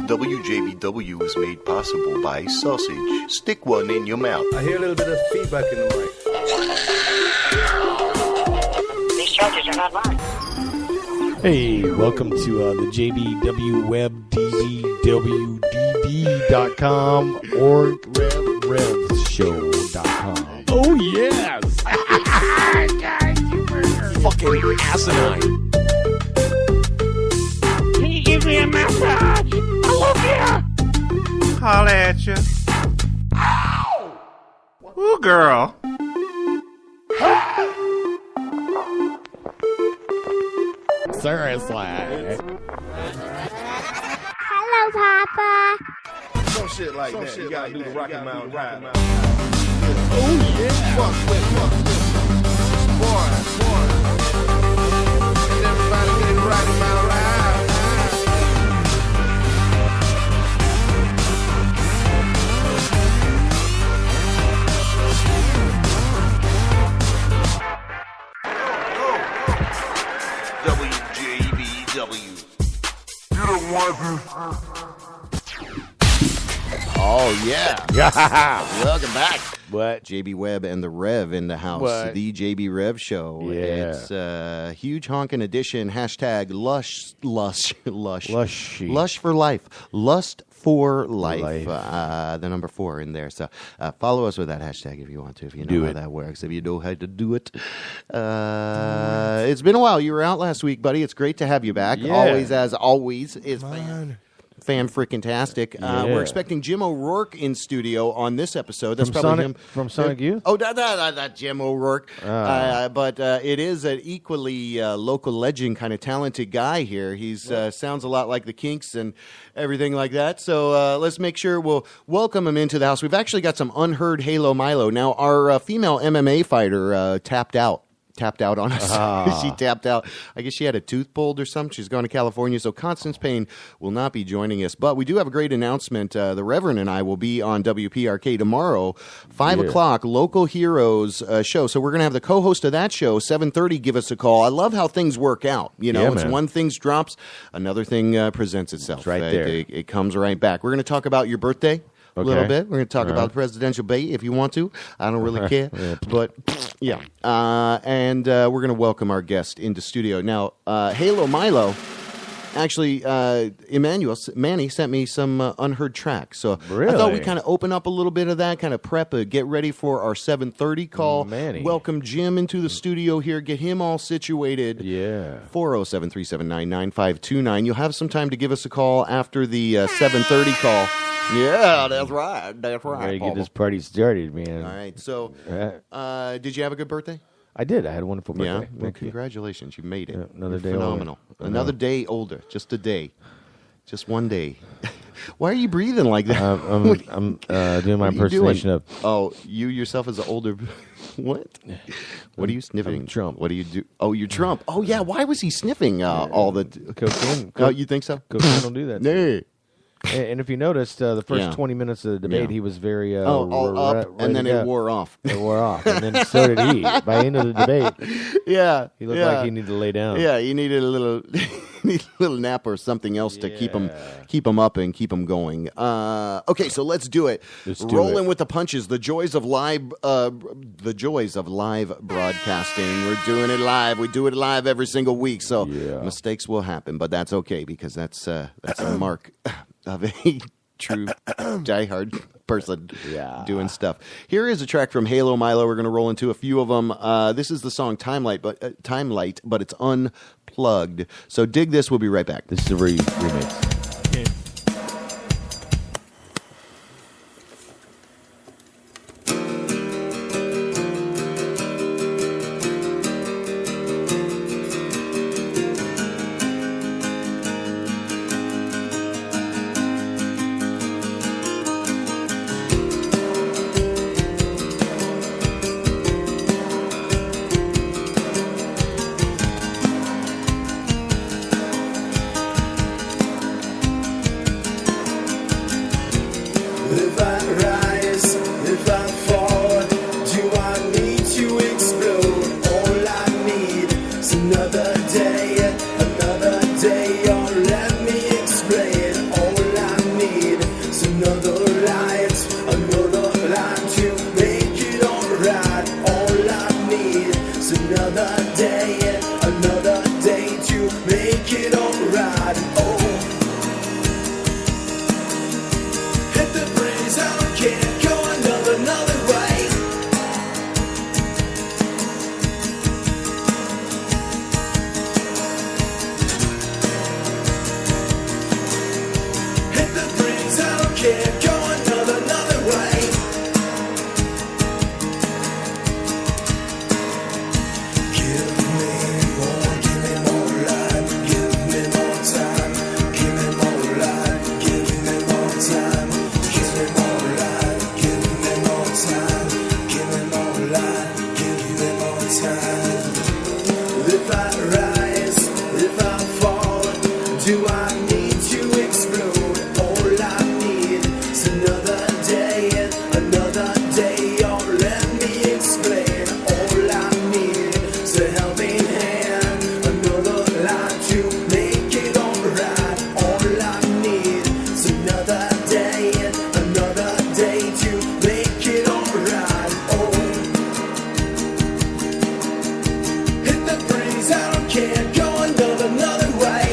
WJBW is made possible by sausage. Stick one in your mouth. I hear a little bit of feedback in the mic. These charges are not mine. Hey, welcome to the JBW Web DBWDD.com or RevRevShow.com. Oh, yes! Fucking asinine. Can you give me a massage? I love you. Holla at you. Ow! Ooh, girl. Seriously. Hello, Papa. Some shit like that. You gotta do the Rocky Mountain ride. Oh, yeah. Fuck with. Boy. And everybody get the Rocky Mountain ride. WJBW. Oh, yeah. Welcome back. What? JB Webb and the Rev in the house. What? The JB Rev Show. Yeah. It's a huge honkin' edition. Hashtag lush for life. Lust for life. The number 4 in there. So follow us with that hashtag if you want to, if you know how that works, if you know how to do it. It's been a while. You were out last week, buddy. It's great to have you back. Yeah. Always, as always, is fan-freaking-tastic. We're expecting Jim O'Rourke in studio on this episode. That's probably him. From Sonic Youth? Oh, that Jim O'Rourke. But it is an equally local legend, kind of talented guy here. He's sounds a lot like the Kinks and everything like that. So let's make sure we'll welcome him into the house. We've actually got some unheard Halo Milo. Now, our female MMA fighter tapped out on us. She tapped out. I guess she had a tooth pulled or something. She's going to California, so Constance Payne will not be joining us. But we do have a great announcement. The Reverend and I will be on WPRK tomorrow, 5 o'clock, Local Heroes show. So we're going to have the co-host of that show, 7:30, give us a call. I love how things work out. You know, it's one thing drops, another thing presents itself. It's right there. It comes right back. We're going to talk about your birthday. A little bit. We're going to talk about the presidential debate if you want to. I don't really care. But, yeah. And we're going to welcome our guest into studio. Now, Halo Milo, actually, Manny sent me some unheard tracks. So I thought we'd kind of open up a little bit of that, kind of prep, get ready for our 7:30 call. Manny. Welcome Jim into the studio here. Get him all situated. Yeah. 407-379-9529. You'll have some time to give us a call after the 7:30 call. Yeah, that's right. Ready to get this party started, man. All right. So, did you have a good birthday? I did. I had a wonderful birthday. Yeah. Well, congratulations. You made it. Yeah, another day phenomenal. older. Another day older. Just a day. Just one day. Why are you breathing like that? I'm doing my impersonation of. Oh, you yourself as an older. What? What are you sniffing? I'm Trump. What do you do? Oh, you're Trump. Oh, yeah. Why was he sniffing all the cocaine? Oh, you think so? Cocaine don't do that. No. And if you noticed, the first 20 minutes of the debate, he was very all up, and then it wore off. It wore off, and then so did he. By the end of the debate, he looked like he needed to lay down. Yeah, he needed a little nap or something else to keep him up and keep him going. Okay, so let's do it. Rolling with the punches. The joys of live broadcasting. We're doing it live. We do it live every single week. So mistakes will happen, but that's okay because that's a mark of a true diehard person doing stuff. Here is a track from Halo Milo. We're going to roll into a few of them. This is the song Timelight, but it's unplugged. So dig this. We'll be right back. This is a remix. Another day, or let me explain. All I can't go another way. Give me more life, give me more time, give me more life, give me more time, give me more life, give me more time, give me more life, give me more time. If I rise, if I fall, do I need to explode? All I need is another day, oh let me explain. All I need is a helping hand, another line to make it alright. All I need is another day to make it alright. Oh, hit the breeze, I don't care, go another way.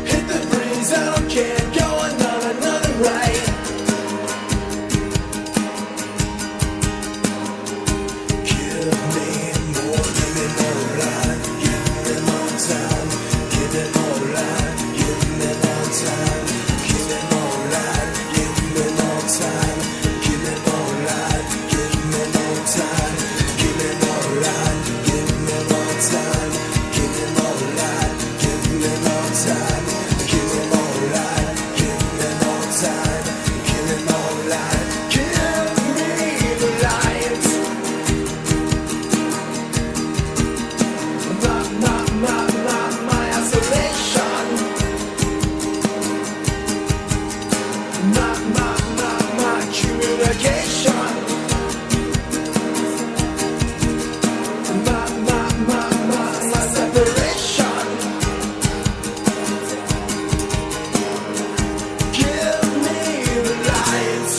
Hit the breeze, I don't care, go another way. Give me more life, give me more time, give me more life, give me more time, give me more life, give me more time, give me more life, give me more time, give me more life, give me more time, give me more life, give me more time, give me more life, give me more time, give me more life, give me the light. My isolation. My communication. My separation. Give me the light.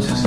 Just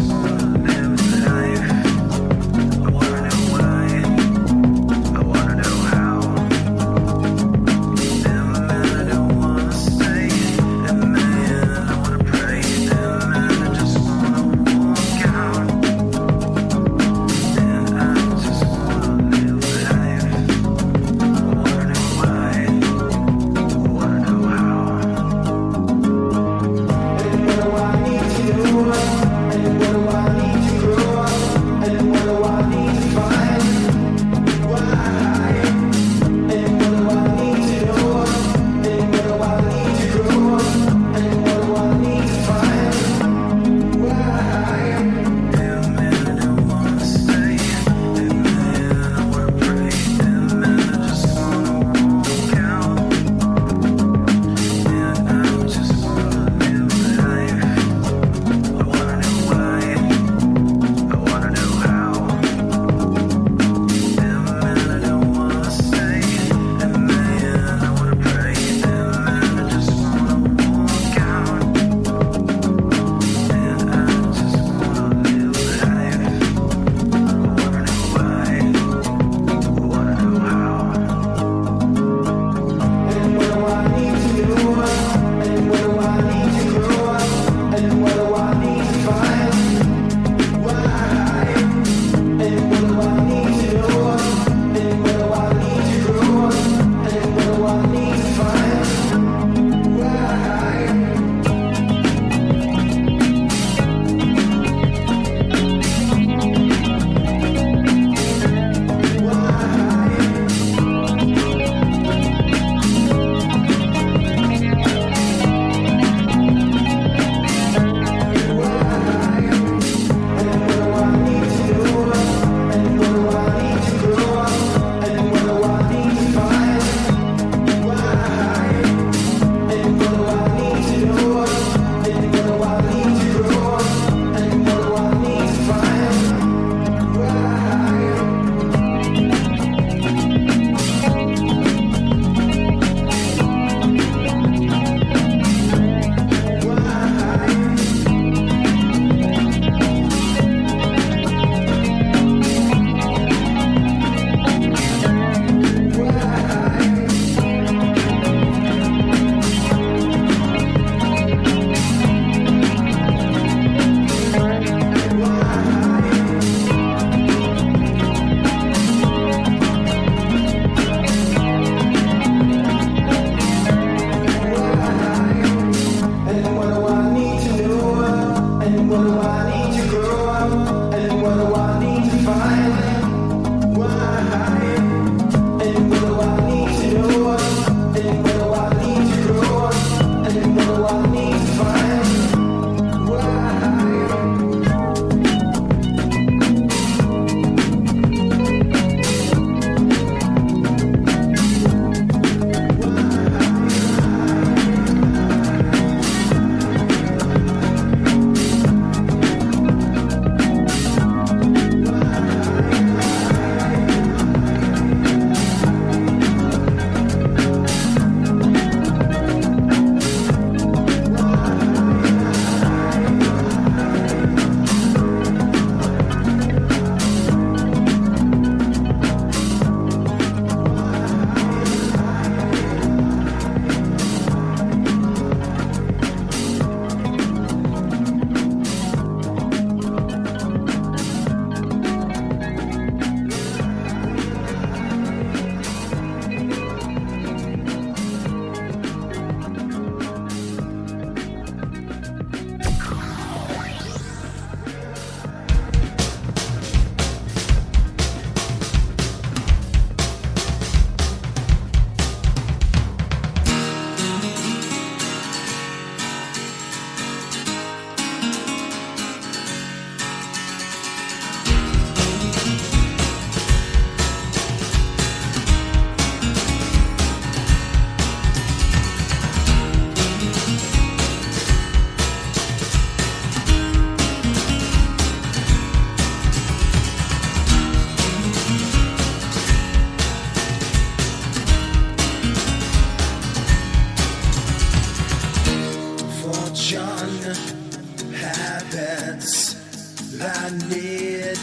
I need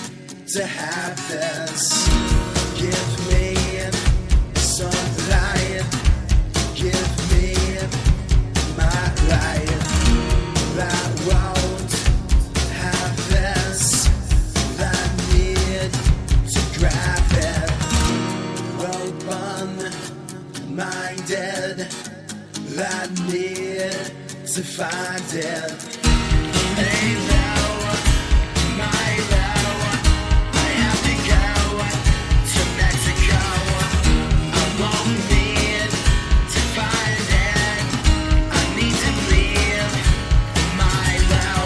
to have this. Give me some light. Give me my life. I won't have this. I need to grab it. Open-minded. I need to find it. Hey, now, my love, I have to go to Mexico. I won't need to find it. I need to leave my low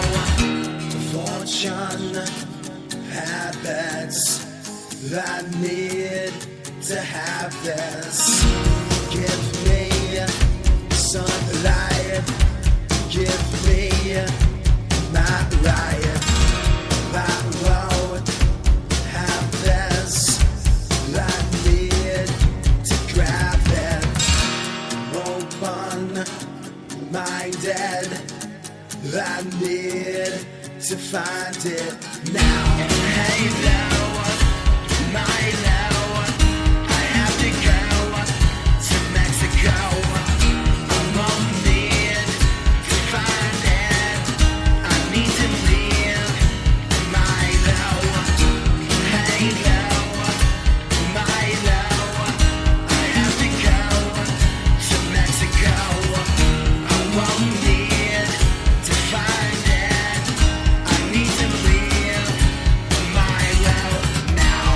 fortune habits. I need to have this. Give me sunlight. Give me my riot. I won't have this. I need to grab it. Open-minded. I need to find it now. Hey, low, my low. I have to go to Mexico. I won't need to find it. I need to leave my low. Hey, low, my low. I have to go to Mexico. I won't need to find it. I need to leave my low now.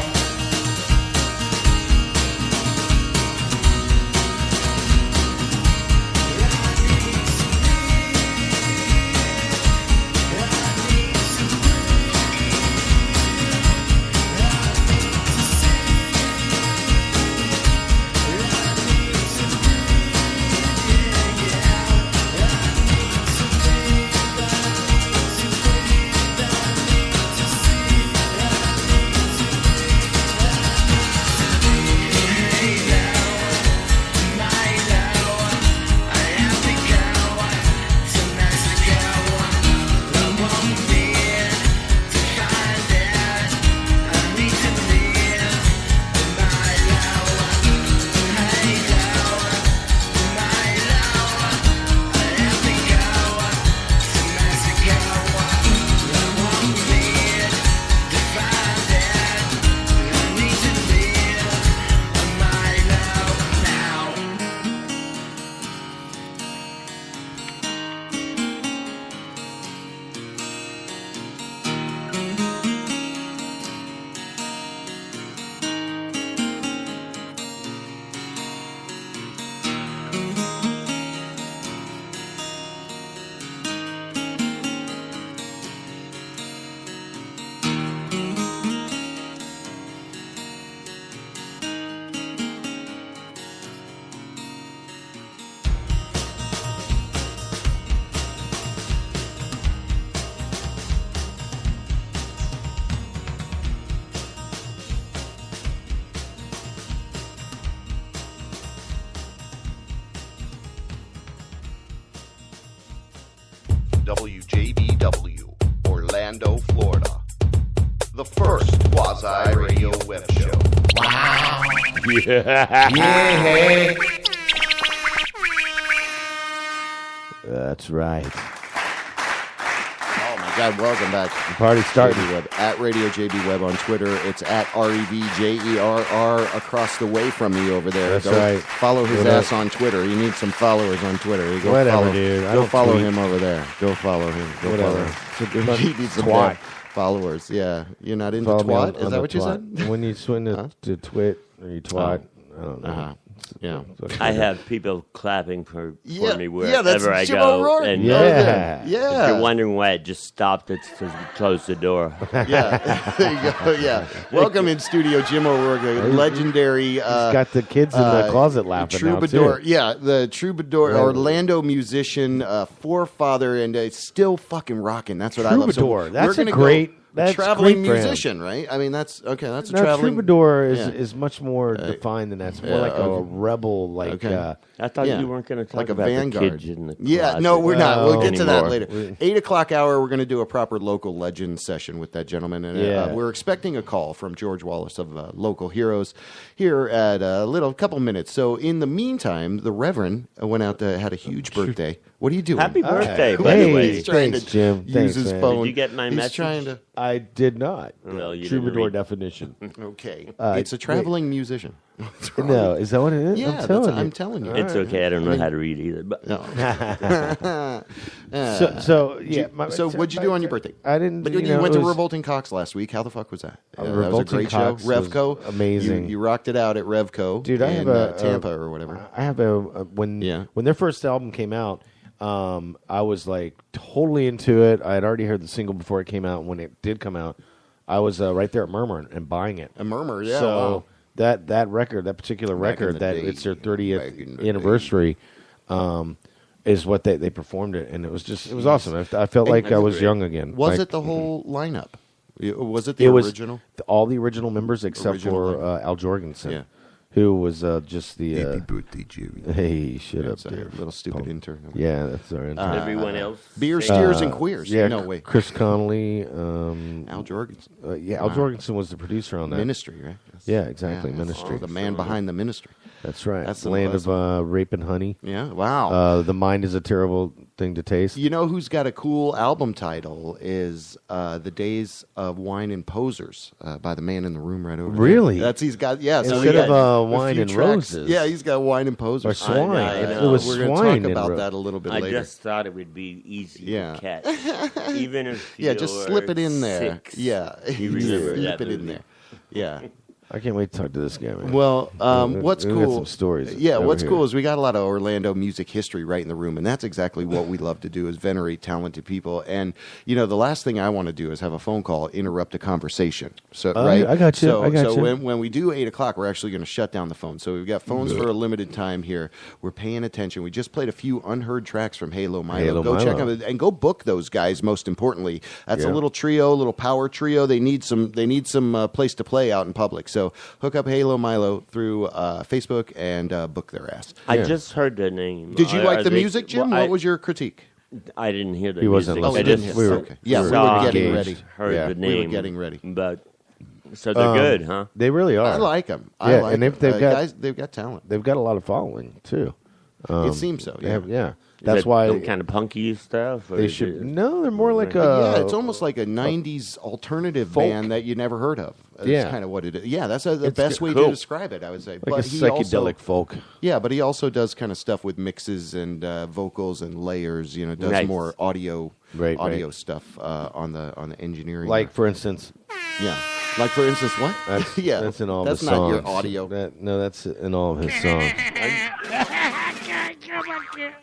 WJBW, Orlando, Florida. The first quasi-radio web show. Yeah. That's right. Oh my God! Welcome back. The party's starting. JB Web, at Radio JB Web on Twitter. It's at REVJERR across the way from me over there. That's right. Follow his ass on Twitter. You need some followers on Twitter. You go Whatever, follow, dude. I Go don't follow tweet. him over there. Go follow him. Go Whatever. follow him. He needs some Twat. followers. Yeah, you're not into Follow me twat. on Is the that what you twat. said? When you swing to twit or you twat, I don't know. Uh-huh. Yeah. I have people clapping for me that's wherever I Jim go. O'Rourke. And Yeah. if Yeah. you're wondering why it just stopped, it's to close the door. Yeah. There you go. Yeah. Welcome in studio, Jim O'Rourke, a legendary. He's got the kids in the closet laughing troubadour. now, too. Yeah, the troubadour, Right. Orlando musician, forefather, and still fucking rocking. That's what I love. So Troubadour. That's we're a gonna great- go that's traveling great for him. musician, right? I mean, that's okay. That's a No, traveling troubadour yeah. is much more defined than that. It's more like a okay. rebel, like Okay. I thought Yeah. you weren't going to talk like a about vanguard. the kids in the Yeah, closet. no, we're not. We'll get to that anymore. later. 8 o'clock hour, we're going to do a proper local legend session with that gentleman. And Yeah. we're expecting a call from George Wallace of Local Heroes here at a couple minutes. So in the meantime, the Reverend went out to had a huge birthday. What are you doing? Happy birthday, by Hey, the way. He's trying thanks, to Jim. use Thanks, his man. phone. Did you get my He's message? trying to. I did not. Well, you didn't Troubadour read. definition. Okay, Uh, it's a traveling musician. No, is that what it is? Yeah, I'm telling you. It's okay. I don't know how to read either. But So yeah. So what'd you do on your birthday? I didn't. But you you know, went it to was- Revolting Cocks last week. How the fuck was that? That was a Revolting great Cocks show. was Revco, amazing. You rocked it out at Revco, Dude, I in have Tampa or whatever. I have when their first album came out, I was like totally into it. I had already heard the single before it came out. When it did come out, I was right there at Murmur and buying it. A Murmur, yeah. So wow. that record, that particular Back in record, the that day. it's their Back in 30th the anniversary, is what they performed it, and it was awesome. I felt like I was young again. Was Like, it the whole lineup? Was it the it was original? all the original members except Original for Al Jorgensen, Yeah. who was just the. birthday, Jerry. Hey, shut up, Sorry, there, little stupid intern. Yeah, that's our intern. everyone else. Beer, say- steers, and queers. Yeah, No, wait. Chris Connolly. Al Jorgensen. Al Jorgensen was the producer on that. Ministry, right? Yeah, exactly. Yeah, that's Ministry. the man behind the ministry. That's right. That's the Land buzz. of Rape and Honey. Yeah, wow. The Mind is a Terrible Thing to Taste. You know who's got a cool album title is The Days of Wine and Posers by the man in the room right over Really? there. He's got, yeah. So Instead he of got a Wine few and tracks. Roses. Yeah, he's got Wine and Posers. Or Swine. I know. It was We're going Swine to talk and about that a little bit I later. just thought it would be easy Yeah. to catch. Even if Yeah, just slip it in there. 6, Yeah. You remember Slip that it in movie. there. Yeah. I can't wait to talk to this guy, man. Well, what's we cool? got some stories. Yeah, over what's here. cool is we got a lot of Orlando music history right in the room, and that's exactly what we love to do is venerate talented people. And you know, the last thing I want to do is have a phone call interrupt a conversation. So right, I got you. So, I got so you. when we do 8 o'clock, we're actually going to shut down the phone. So we've got phones for a limited time here. We're paying attention. We just played a few unheard tracks from Halo Milo. Halo Go check Milo. them and go book those guys. Most importantly, that's a Yeah. little trio, little power trio. They need some place to play out in public. So hook up Halo Milo through Facebook and book their ass. I Yeah. just heard the name. Did you Are like the they- music, Jim? well, what was your critique? I didn't hear the He music. wasn't Oh, I you listening. didn't just hear we it. were- Okay. Yeah, we saw were getting engaged. ready. heard Yeah. the We name. were getting ready. But so they're good, huh? They really are. I like them. Yeah, I like and 'em. they've got- guys. They've got talent. They've got a lot of following too. It seems so. They Yeah. have- yeah. Is That's it why some kind of punky stuff. Or they is should. it- No, they're more like Yeah, a. it's almost like a '90s alternative folk. band that you never heard of. That's Yeah. kind of what it is. Yeah, that's the It's best way cool. to describe it. I would say. like but a he psychedelic also, folk. Yeah, but he also does kind of stuff with mixes and vocals and layers. You know, does Nice. more audio Right. stuff on the engineering. Like for instance, yeah, like for instance, what? that's yeah, that's in all that's the not songs. your audio. No, that's in all of his songs.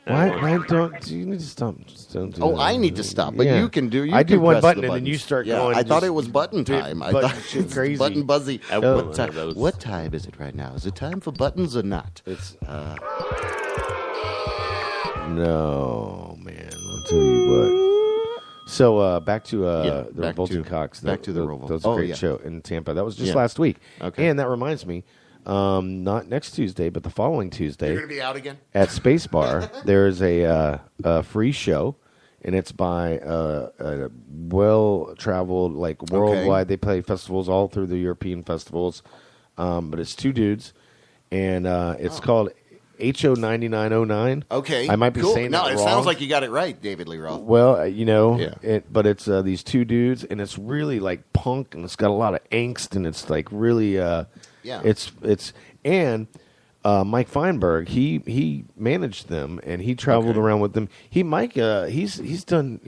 Why don't you need to stop? Just don't do Oh, that. I need to stop, but Yeah. you can do. You I do can one press button the and then you buttons. start yeah, going. I thought just it was button time. I button thought shit it's crazy. button buzzy. I What want one time? of those. What time is it right now? Is it time for buttons or not? It's no, man. I'll tell you what. So back to the back Revolting to- Cocks. back to the That Revolt. was a Oh, great yeah. show in Tampa. That was just Yeah. last week. Okay. And that reminds me, not next Tuesday, but the following Tuesday You're gonna be out again. at Space Bar. There is a free show. and it's by a well-traveled, like worldwide. They play festivals all through the European festivals, but it's two dudes, and it's called HO 9909. Okay, I might be cool. saying no, that it wrong. sounds like you got it right, David Lee Roth. Well, you know, Yeah. but it's these two dudes, and it's really like punk, and it's got a lot of angst, and it's like really, it's and Mike Feinberg, he managed them, and he traveled around with them. He's an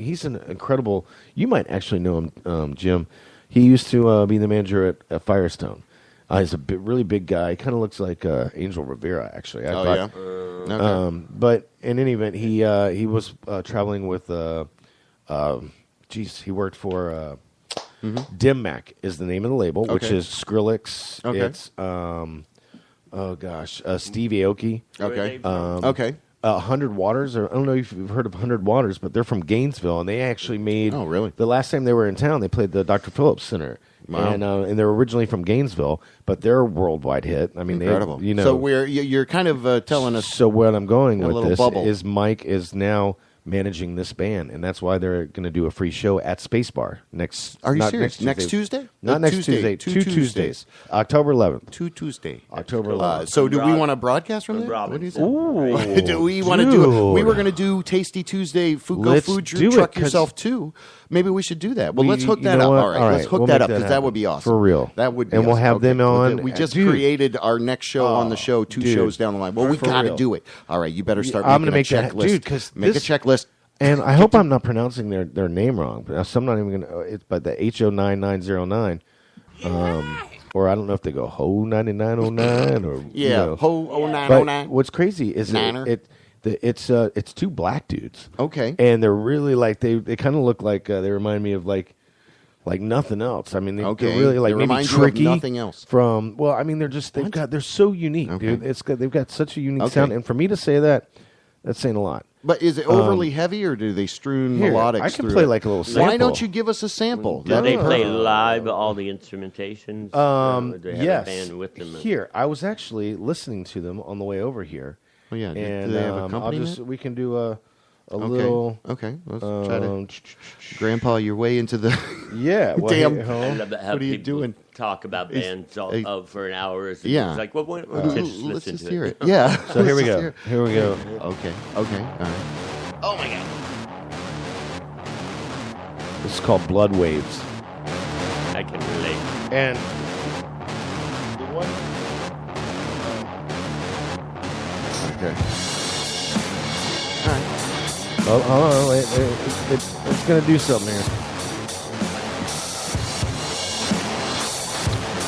incredible. You might actually know him, Jim. He used to be the manager at Firestone. He's a really big guy. He kind of looks like Angel Rivera, actually. I thought. Okay. But in any event, he was traveling with. He worked for Dim Mac is the name of the label, which is Skrillex. Okay. It's Steve Aoki. Okay. Okay. 100 Waters, or I don't know if you've heard of 100 Waters, but they're from Gainesville, and they actually made. Oh, really? The last time they were in town, they played the Dr. Phillips Center. Wow. And they're originally from Gainesville, but they're a worldwide hit. I mean, Incredible. They, you know. So you're kind of telling us. So what I'm going a with little this bubble. is Mike is now managing this band, and that's why they're going to do a free show at Space Bar next. Are you not serious? Next Tuesday? Not next Tuesday. Two Tuesdays. October 11th. Tuesday. October 11th. So do we want to broadcast from there? What do you say? Ooh, do we want to do it? We dude. were going to do Tasty Tuesday, Let's Food do it, Truck 'cause- Yourself too. Maybe we should do that. Well, let's hook you that know up. what? All right, All let's right, hook we'll that make up that because that happen. would be awesome. For real. That would be And we'll awesome. have them on. We just Dude. created our next show on the show 2 dude. shows down the line. Well, we For got to real. do it. All right, you better start I'm making gonna make a that- checklist. dude, 'cause make this- a checklist. And I hope I'm not pronouncing their name wrong. But I'm not even going to. It's by the HO 9909. Or I don't know if they go Ho 9909 or Ho But 0909. what's crazy is Niner. it's two black dudes. Okay. And they're really like they kind of look like they remind me of like nothing else. I mean, they're really like They maybe remind you of tricky. nothing else. From I mean, they're so unique, dude. They've got such a unique Okay. sound, and for me to say that, that's saying a lot. But is it overly heavy, or do they strewn Here, melodics? I can through play it? like a little sample. Why don't you give us a sample? Do they play live all the instrumentations? Or do they have Yes. a band with them? Here, I was actually listening to them on the way over here. Oh, yeah. And Do they have I'll accompaniment? we can do a little. Okay, let's try to. Grandpa, you're way into the. Yeah. Well, Damn. hey, I love how What are you people doing? talk about bands for an hour. It's Yeah. like, well, let's just Let's listen just to hear it. it. Yeah. So here we Let's just go. hear it. Here we go. Okay. All right. Oh my god! This is called Blood Waves. I can relate. And Okay. All right. oh, hold on, wait, it's gonna do something here.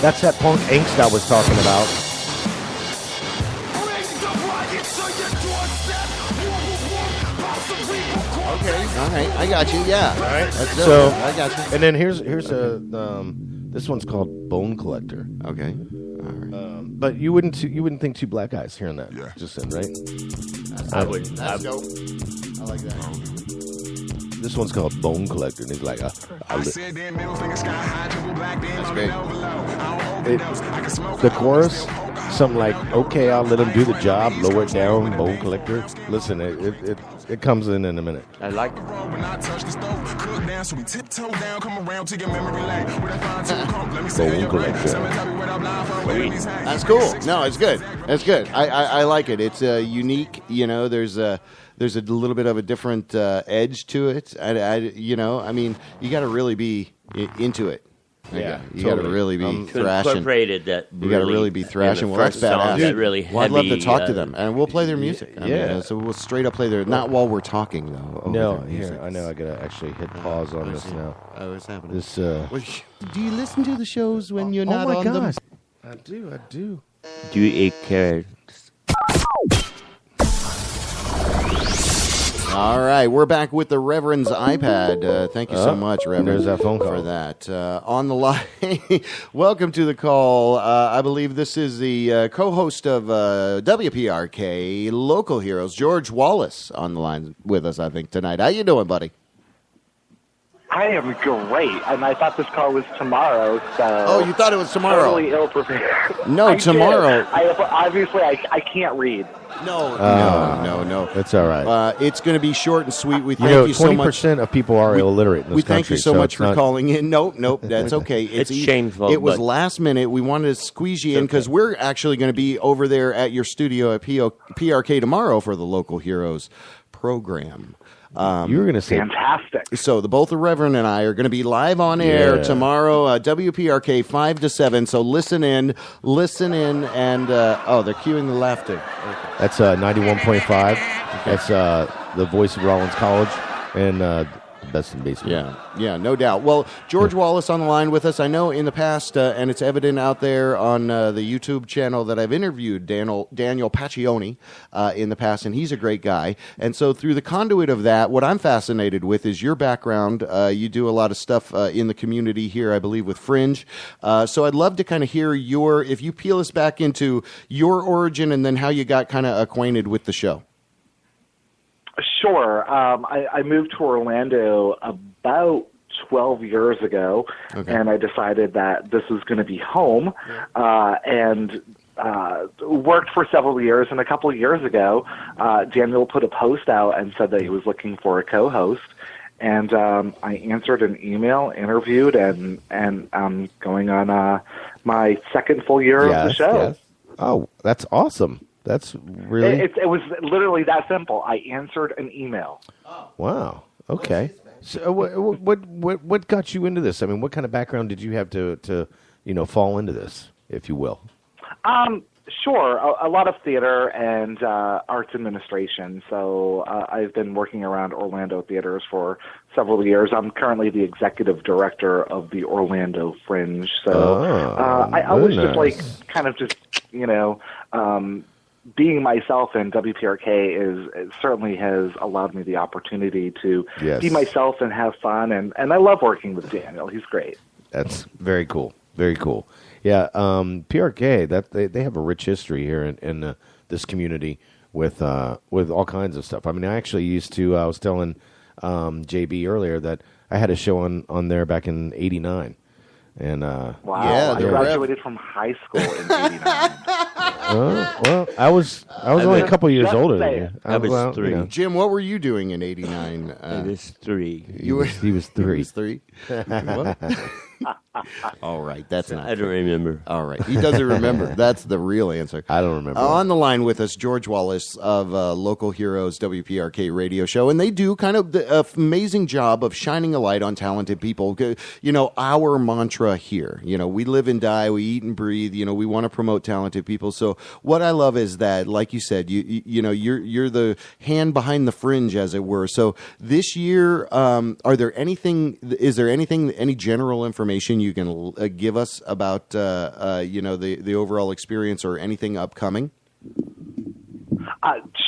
That's that punk angst I was talking about. Okay. All right. I got you. Yeah. All right. That's dope. So I got you. And then here's a this one's called Bone Collector. Okay. All right. But you wouldn't think two black guys hearing that just then, right? I would. That's dope. I like that. This one's called Bone Collector, and it's like That's great. the chorus, something like, "Okay, I'll let him do the job, lower it down, Bone Collector." Listen, it comes in a minute. I like it. Bone Collector. That's cool. No, it's good. That's good. I like it. It's unique. You know, there's a little bit of a different edge to it. I mean, you got to really be into it. Yeah, you got to really be thrashing. Incorporated that. You got to really be thrashing. Well, that's badass. That really heavy, Well, I'd love to talk to them, and we'll play their music. I yeah. mean, so we'll straight up play their. Not while we're talking though. over No, their music. here I know I gotta actually hit pause on this now. Oh, what's happening? This Do you listen to the shows when you're not oh my on gosh, them? I do. Do you eat carrots? All right, we're back with the Reverend's iPad. Thank you so much, Reverend. there's that phone call. for that. On the line, welcome to the call. I believe this is the co-host of WPRK Local Heroes, George Wallace, on the line with us. I think tonight. How you doing, buddy? I am great, and I thought this call was tomorrow. So Oh, you thought it was tomorrow? Totally ill prepared. No, I tomorrow. did. I can't read. No. That's all right. It's going to be short and sweet. We You know, thank you so much. 20% of people are illiterate in this We thank you country, so much it's for not- calling in. Nope, that's okay. It's shameful, It was but- last minute. We wanted to squeeze you in because we're actually going to be over there at your studio at PRK tomorrow for the Local Heroes program. You were going to say Fantastic. So the both the Reverend and I are going to be live on air Yeah. tomorrow, WPRK 5 to 7. So listen in, and they're cueing the laughter. that's 91.5. That's the voice of Rollins College and best in baseball. Yeah, no doubt. Well, George Wallace on the line with us. I know in the past, and it's evident out there on the YouTube channel that I've interviewed Daniel Paccioni in the past, and he's a great guy. And so through the conduit of that, what I'm fascinated with is your background. You do a lot of stuff in the community here, I believe, with Fringe. So I'd love to kind of hear if you peel us back into your origin and then how you got kind of acquainted with the show. Sure. I moved to Orlando about 12 years ago, and I decided that this was going to be home, and worked for several years. And a couple of years ago, Daniel put a post out and said that he was looking for a co-host. And I answered an email, interviewed, and I'm going on my second full year of the show. Yes. Oh, that's awesome. That's really It was literally that simple. I answered an email. wow. Okay. So what got you into this? I mean, what kind of background did you have to fall into this, if you will? Sure. A lot of theater and arts administration. So I've been working around Orlando theaters for several years. I'm currently the executive director of the Orlando Fringe. So I was just like kind of just, being myself in WPRK it certainly has allowed me the opportunity to be myself and have fun. And I love working with Daniel. He's great. That's very cool. Very cool. Yeah, PRK, they have a rich history here in this community with all kinds of stuff. I mean, I actually used to. I was telling JB earlier that I had a show on there back in '89, and wow, I graduated from high school in '89. Well, I was only a couple years older than you. I was 3. Jim, what were you doing in '89? I was 3. He was 3. He was 3. What? All right, that's not. I don't remember. All right, he doesn't remember. That's the real answer. I don't remember. On the line with us, George Wallace of Local Heroes WPRK radio show, and they do kind of the amazing job of shining a light on talented people. Our mantra here, we live and die, we eat and breathe. We want to promote talented people. So what I love is that, like you said, you're the hand behind the fringe, as it were. So this year, is there any general information you can give us about the overall experience or anything upcoming?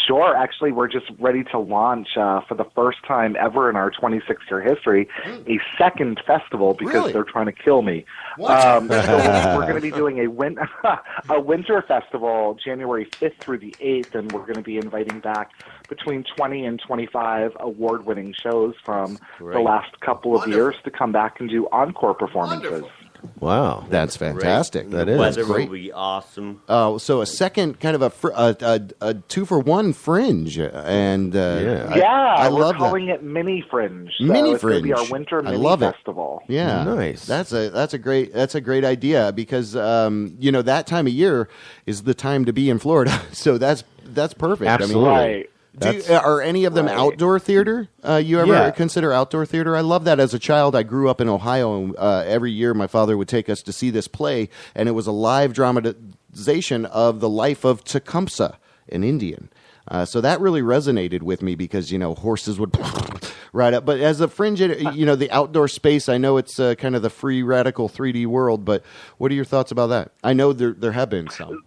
Sure. Actually, we're just ready to launch for the first time ever in our 26-year history a second festival because they're trying to kill me. So we're going to be doing a winter festival January 5th through the 8th, and we're going to be inviting back between 20 and 25 award-winning shows from the last couple of years to come back and do encore performances. Wonderful. Wow, that's fantastic. That is. Weather great. will be awesome. So a second kind of a 2-for-1 fringe, and I love we're calling it Mini Fringe. So Mini it's Fringe. Going to be our winter mini festival. Yeah, nice. That's a great idea because that time of year is the time to be in Florida. So that's perfect. Absolutely. I mean, are any of them outdoor theater? You ever consider outdoor theater? I love that. As a child, I grew up in Ohio, and every year my father would take us to see this play, and it was a live dramatization of the life of Tecumseh, an Indian. So that really resonated with me because, horses would ride up. But as a fringe, the outdoor space, I know it's kind of the free, radical 3D world, but what are your thoughts about that? I know there have been some.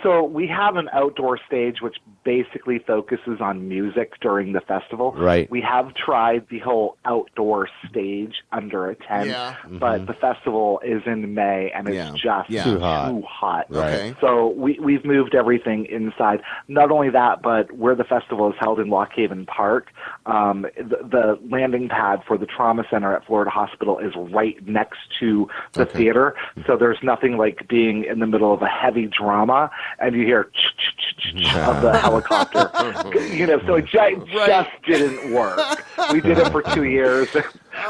So we have an outdoor stage which basically focuses on music during the festival. Right. We have tried the whole outdoor stage under a tent, but the festival is in May and it's just Too hot. Right. Okay. So we've moved everything inside. Not only that, but where the festival is held in Lock Haven Park, the landing pad for the trauma center at Florida Hospital is right next to the theater. So there's nothing like being in the middle of a heavy drama and you hear of the helicopter. So it just didn't work. We did it for 2 years.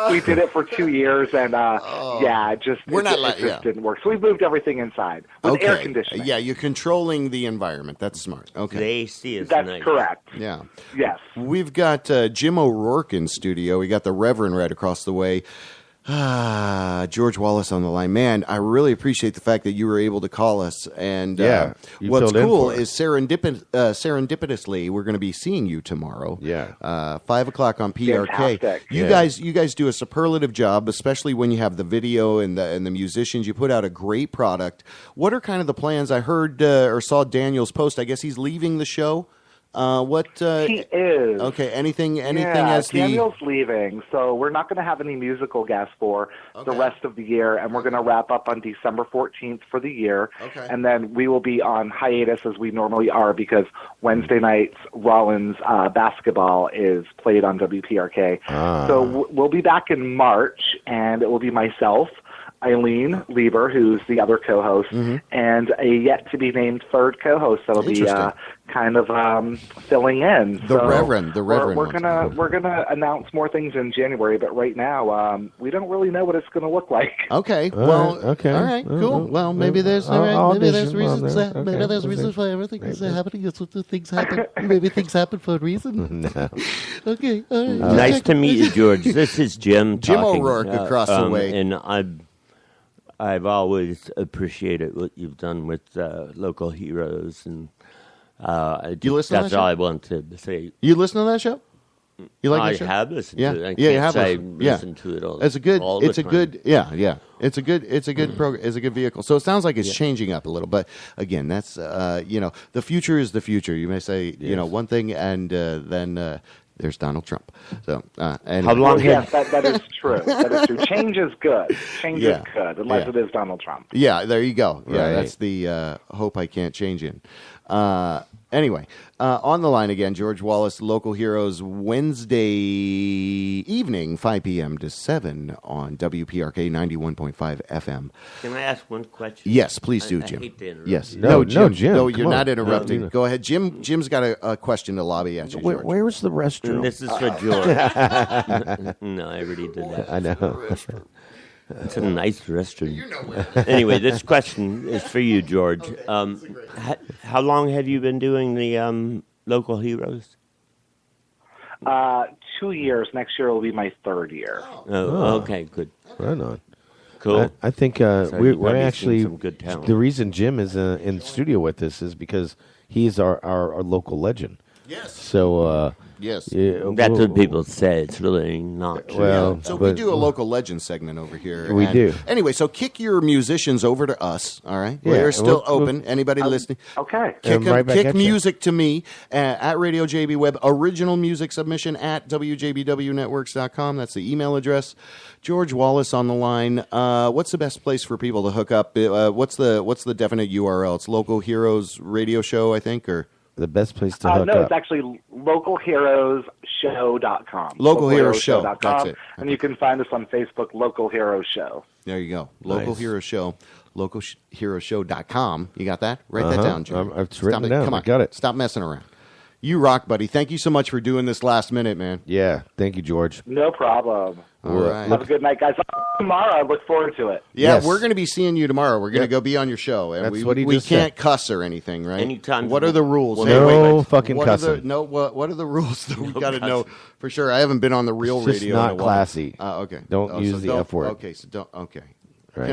We did it for 2 years, and it just didn't work. So we moved everything inside with air conditioning. Yeah, you're controlling the environment. That's smart. Okay, The AC is That's nice. correct. Yeah. Yes. We've got Jim O'Rourke in studio. We got the Reverend right across the way. George Wallace on the line. Man, I really appreciate the fact that you were able to call us. And you what's filled in cool for it. is serendipitously, we're going to be seeing you tomorrow. Yeah. 5 o'clock on PRK. Fantastic. You guys do a superlative job, especially when you have the video and the musicians. You put out a great product. What are kind of the plans? I heard or saw Daniel's post. I guess he's leaving the show. He is. Okay, anything Yeah, as the Daniel's leaving, so we're not going to have any musical guests for the rest of the year, and we're going to wrap up on December 14th for the year. Okay. And then we will be on hiatus as we normally are because Wednesday nights Rollins basketball is played on WPRK. So we'll be back in March, and it will be myself, Eileen Lieber, who's the other co-host, and a yet-to-be-named third co-host that'll be kind of filling in. The Reverend. We're gonna announce more things in January, but right now we don't really know what it's going to look like. Okay. All right. Cool. Well, maybe there's reasons. Maybe there's reasons why everything is happening. It's what the things happen. Maybe things happen for a reason. No. Okay. All right. Nice to meet you, George. This is Jim. Jim talking. O'Rourke across the way. And I've always appreciated what you've done with local heroes, and You listen to that's that all show? I wanted to say. You listen to that show? You like I that show? have listened Yeah. to it. I Yeah, can't you have say listened. listen to it all. It's a good. all the It's a time. good. Yeah. It's a good program. It's a good vehicle. So it sounds like it's changing up a little. But again, that's the future is the future. You may say one thing, and then there's Donald Trump. So and How long? Yes, that is true. That is true. Change is good. Change Yeah. is good, unless Yeah. it is Donald Trump. Yeah, there you go. Yeah, Right. that's the hope I can't change in. Anyway, on the line again, George Wallace, Local Heroes, Wednesday evening, 5 p.m. to 7 on WPRK 91.5 FM. Can I ask one question? Yes, please do, I Jim. hate to interrupt Yes. you. No, Jim. Jim, No, come you're on. not interrupting. No. Go ahead. Jim's got a question to lobby at you, George. Where's the And restroom? this is for George. No, I already did that. I know. It's a nice restroom. Anyway, this question is for you, George. How long have you been doing the local heroes? 2 years. Next year will be my third year. Oh, okay, good. Right on. Cool. I think So we're you've obviously actually some good talent. the reason Jim is in studio with us is because he's our local legend. Yes. So Yes. That's what people say. It's really not true. Well, So we but- do a local legend segment over here. We and do. Anyway, so kick your musicians over to us, all right? Yeah, We're still we'll- open. Anybody listening? Okay. Kick, And right back kick at ya. music to me at Radio JB Web. Original music submission at WJBWnetworks.com. That's the email address. George Wallace on the line. What's the best place for people to hook up? What's the definite URL? It's Local Heroes Radio Show, I think, or the best place to hook no, up. it's actually localheroeshow.com. Local Heroes Show. That's it. And you can find us on Facebook, Local Heroes Show. there you go. Local Nice. Hero Show. LocalHeroesShow.com. You got that? Write that down, Jim. I've written it down. Come I on. got it. Stop messing around. You rock, buddy. Thank you so much for doing this last minute, man. Yeah, thank you, George. No problem. All right. Have a good night, guys. Tomorrow, I look forward to it. Yeah, Yes. we're going to be seeing you tomorrow. We're going to Yep. go be on your show. And That's what he we just can't said. cuss or anything, right? Anytime. What are the rules? Well, Hey, no wait. fucking What are the, cussing. no, what are the rules that we got to cussing. know for sure? I haven't been on the real It's just radio not in a while. classy. Okay. Don't use the don't- F word. Okay, so don't. Okay. Right.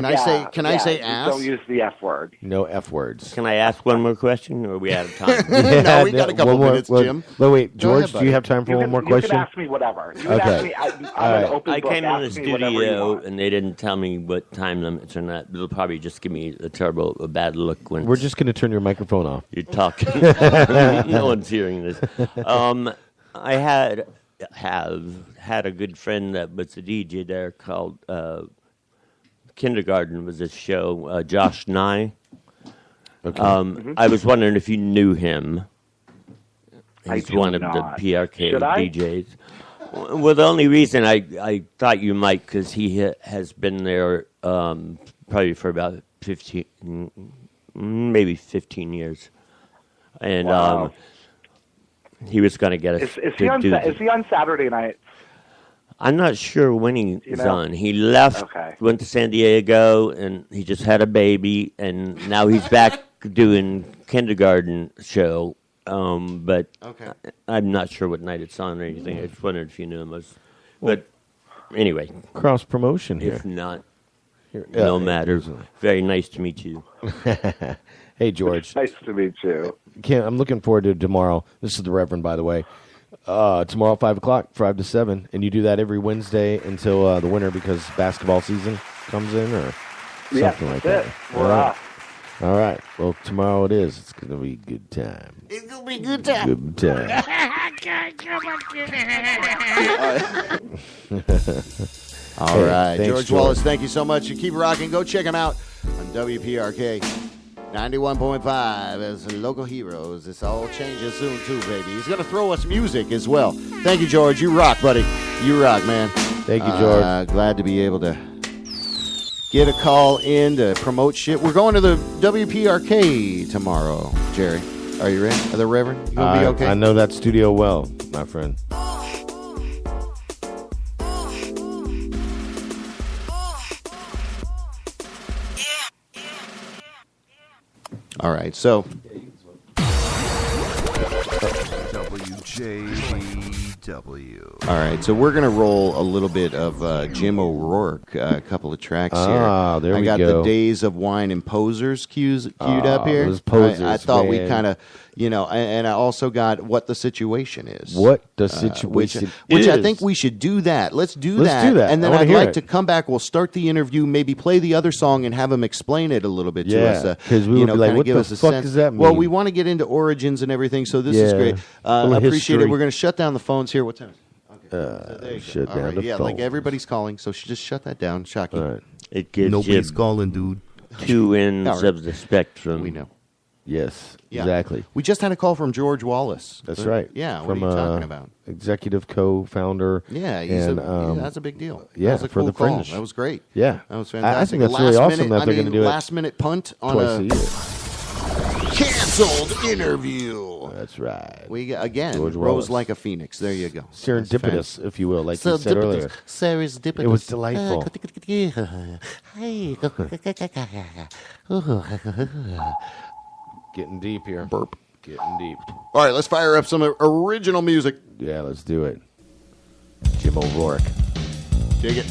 Can I say ass? Don't use the F word. No F words. Can I ask one more question, or are we out of time? No, we got a couple minutes, Jim. Wait, Go George, ahead, do you have time for one more question? You can ask me whatever. You can Okay. ask me. I'm right. an open I book. came in the Ask me whatever you studio want. and they didn't tell me what time limits or not. They'll probably just give me a bad look when We're just going to turn your microphone off. you're talking. No one's hearing this. I have had a good friend that was a DJ there called Kindergarten was his show, Josh Nye. Okay. I was wondering if you knew him. I He's do one of not. the PRK Should I? DJs. Well, the only reason I thought you might, because he has been there probably for about 15, maybe 15 years. And Wow. he was going to get us Is to do he on Saturday night? I'm not sure when he's You know? on. He left, Okay. went to San Diego, and he just had a baby, and now he's back doing kindergarten show. But Okay. I'm not sure what night it's on or anything. I just wondered if you knew him. But anyway, Cross promotion here. if not, Here- no yeah, matter. Very nice to meet you. Hey, George. Nice to meet you. I'm looking forward to tomorrow. This is the Reverend, by the way. Tomorrow, 5 o'clock, 5 to 7. And you do that every Wednesday until the winter because basketball season comes in or something like that. That's it. We're All right. off. All right. Well, tomorrow it is. It's going to be a good time. It's gonna be a good time. Good time. All Hey, right, thanks, George Wallace, thank you so much. You keep rocking. Go check him out on WPRK 91.5 as local heroes. This all changes soon, too, baby. He's going to throw us music as well. Thank you, George. You rock, buddy. You rock, man. Thank you, George. Glad to be able to get a call in to promote shit. We're going to the WPRK tomorrow, Jerry. Are you ready? The Reverend? You going to be okay? I know that studio well, my friend. All right, so WJBW. all right, so we're gonna roll a little bit of Jim O'Rourke, a couple of tracks here. There I we got go. the Days of Wine and Posers queued up here. those posers, I thought we man. kind of, and I also got What the Situation Is. What the situation which I is. think we should do that. Let's do Let's that. do that. And then I wanna I'd hear like it. to come back. We'll start the interview, maybe play the other song and have him explain it a little bit to us. Yeah, 'cause we would be like, kinda what give the us a fuck sense. does that Well, mean? we want to get into origins and everything, so this is Yeah. great. A little Appreciate it. history. We're going to shut down the phones here. What time is it? There you go. Shut All down right, the yeah, phone. like everybody's calling, so just shut that down, Shocky. All right. It gives Nobody's you calling, dude. two ends All right. of the spectrum. We know. Yes, Yeah. exactly. We just had a call from George Wallace. That's right. Yeah, what From are you talking about? Executive co-founder. Yeah, he's and, that's a big deal. yeah, that was a for cool the call. Fringe. That was great. Yeah. That was I fantastic. think that's really awesome that they're going to do it last minute punt on twice a a year. canceled interview. That's right. We again George rose Wallace. like a phoenix. There you go. Serendipitous, if you will, like you said earlier. Serendipitous. It was delightful. Getting deep here. Burp. Getting deep. All right, let's fire up some original music. Yeah, let's do it. Jim O'Rourke. Dig it.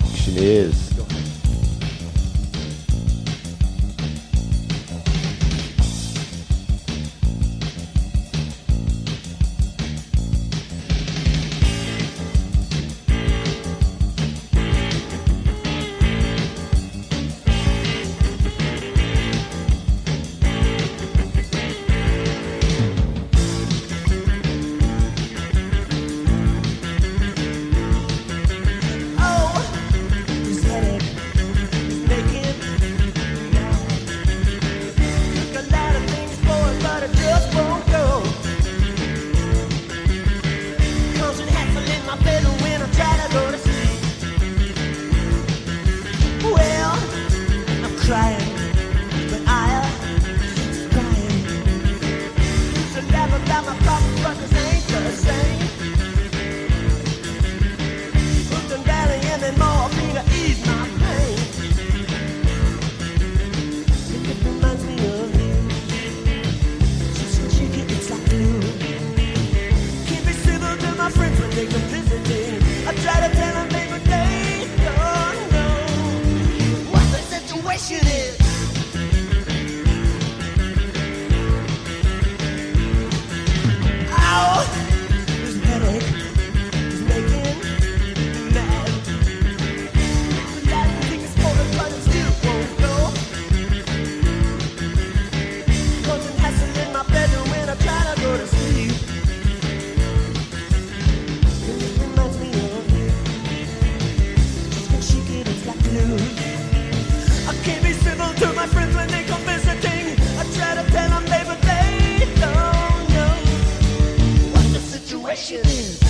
Action is. I try to tell them, baby, situation is.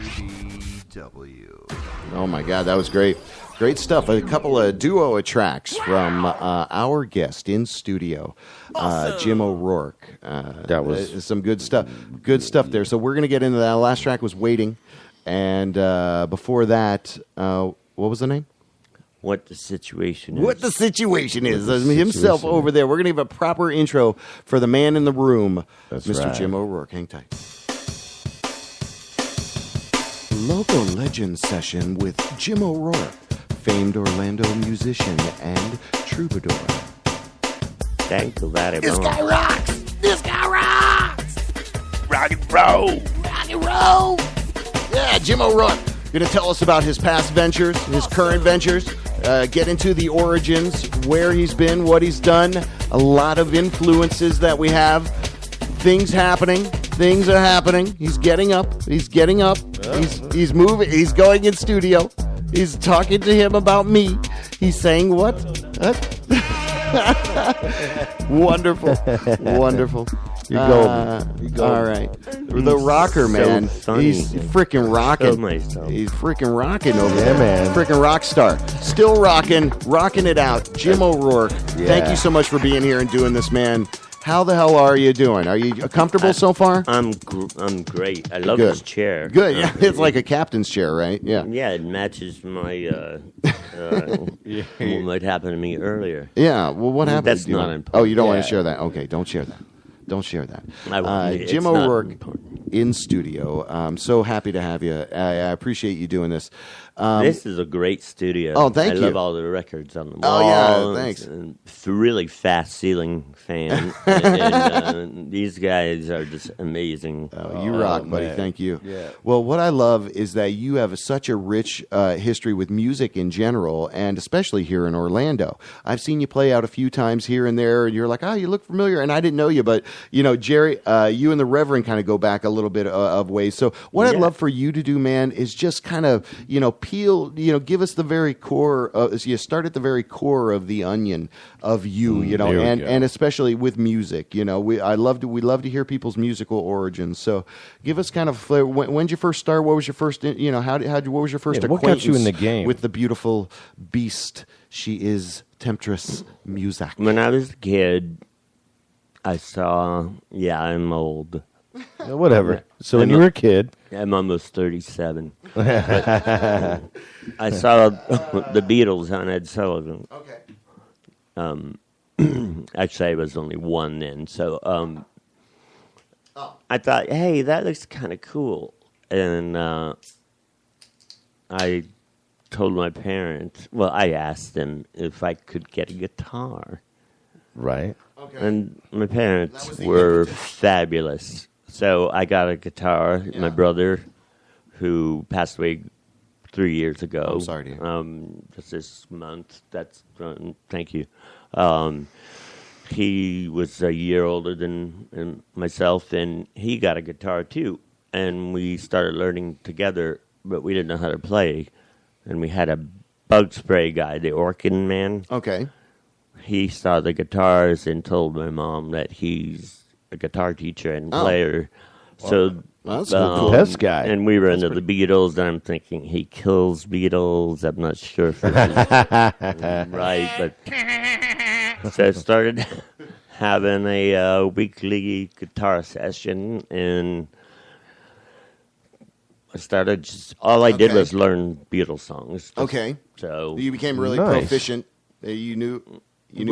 WJBW. Oh my God, that was great. Great stuff. A couple of duo tracks from our guest in studio, Jim O'Rourke. That was some good stuff. Good stuff there. So we're going to get into that. Last track was Waiting. And before that, what was the name? What the situation is. What the situation is. Himself over there. We're going to give a proper intro for the man in the room, That's Mr. right. Jim O'Rourke. Hang tight. Local Legend Session with Jim O'Rourke, famed Orlando musician and troubadour. Thank you very This much. guy rocks! This guy rocks! Rock and roll. Rock and roll! Yeah, Jim O'Rourke. Going to tell us about his past ventures, his current ventures, get into the origins, where he's been, what he's done, a lot of influences that we have, things happening. Things are happening. He's getting up. He's getting up. He's moving. He's going in studio. He's talking to him about me. He's saying what? Wonderful. Wonderful. You're golden. You're golden. All right. The rocker, man. funny. He's freaking rocking. Killed myself. He's freaking rocking over Yeah, there. man. Freaking rock star. Still rocking it out. Jim O'Rourke, Yeah. thank you so much for being here and doing this, man. How the hell are you doing? Are you comfortable so far? I'm great. I love Good. this chair. Good. Yeah, it's like a captain's chair, right? Yeah. Yeah, it matches my what happened to me earlier. Yeah. Well, what happened? That's Do you not want- important. Oh, you don't want Yeah. to share that? Okay, don't share that. Don't share that. I won't. It's Jim not O'Rourke important. in studio. I'm so happy to have you. I appreciate you doing this. This is a great studio. Oh, thank I you. love all the records on the Oh, wall. yeah, thanks. And it's a really fast ceiling fan. and these guys are just amazing. You rock, buddy. man. Thank you. Yeah. Well, what I love is that you have such a rich history with music in general, and especially here in Orlando. I've seen you play out a few times here and there, and you're like, oh, you look familiar, and I didn't know you, but Jerry, you and the Reverend kind of go back a little bit of ways. So what I'd Yeah. love for you to do, man, is just kind of peel, give us the very core. You start at the very core of the onion of you, there we and go. and especially with music. We love to hear people's musical origins. So give us kind of flavor. When did you first start? What was your first? What was your first Yeah, what acquaintance got you in the game? with the beautiful beast? She is Temptress Music. When I was a kid, I saw. Yeah, I'm old. Yeah, whatever. So when I'm you a- were a kid, I'm almost 37. But, I saw the Beatles on Ed Sullivan. Okay. Actually, I was only one then, so I thought, hey, that looks kind of cool. And I told my parents, well, I asked them if I could get a guitar. right? Okay. And my parents That was the were impetus. fabulous. So I got a guitar. Yeah. My brother, who passed away 3 years ago. I'm sorry to hear. Just this month. Thank you. He was a year older than myself, and he got a guitar too. And we started learning together, but we didn't know how to play. And we had a bug spray guy, the Orkin man. Okay. He saw the guitars and told my mom that he's a guitar teacher and Oh. player. So Well, that's cool. Best guy. And we were into the Beatles, and I'm thinking he kills Beatles. I'm not sure if this is right, but so I started having a weekly guitar session, and I started just all I did Okay. was learn Beatles songs. Okay. So You became really Nice. proficient. You knew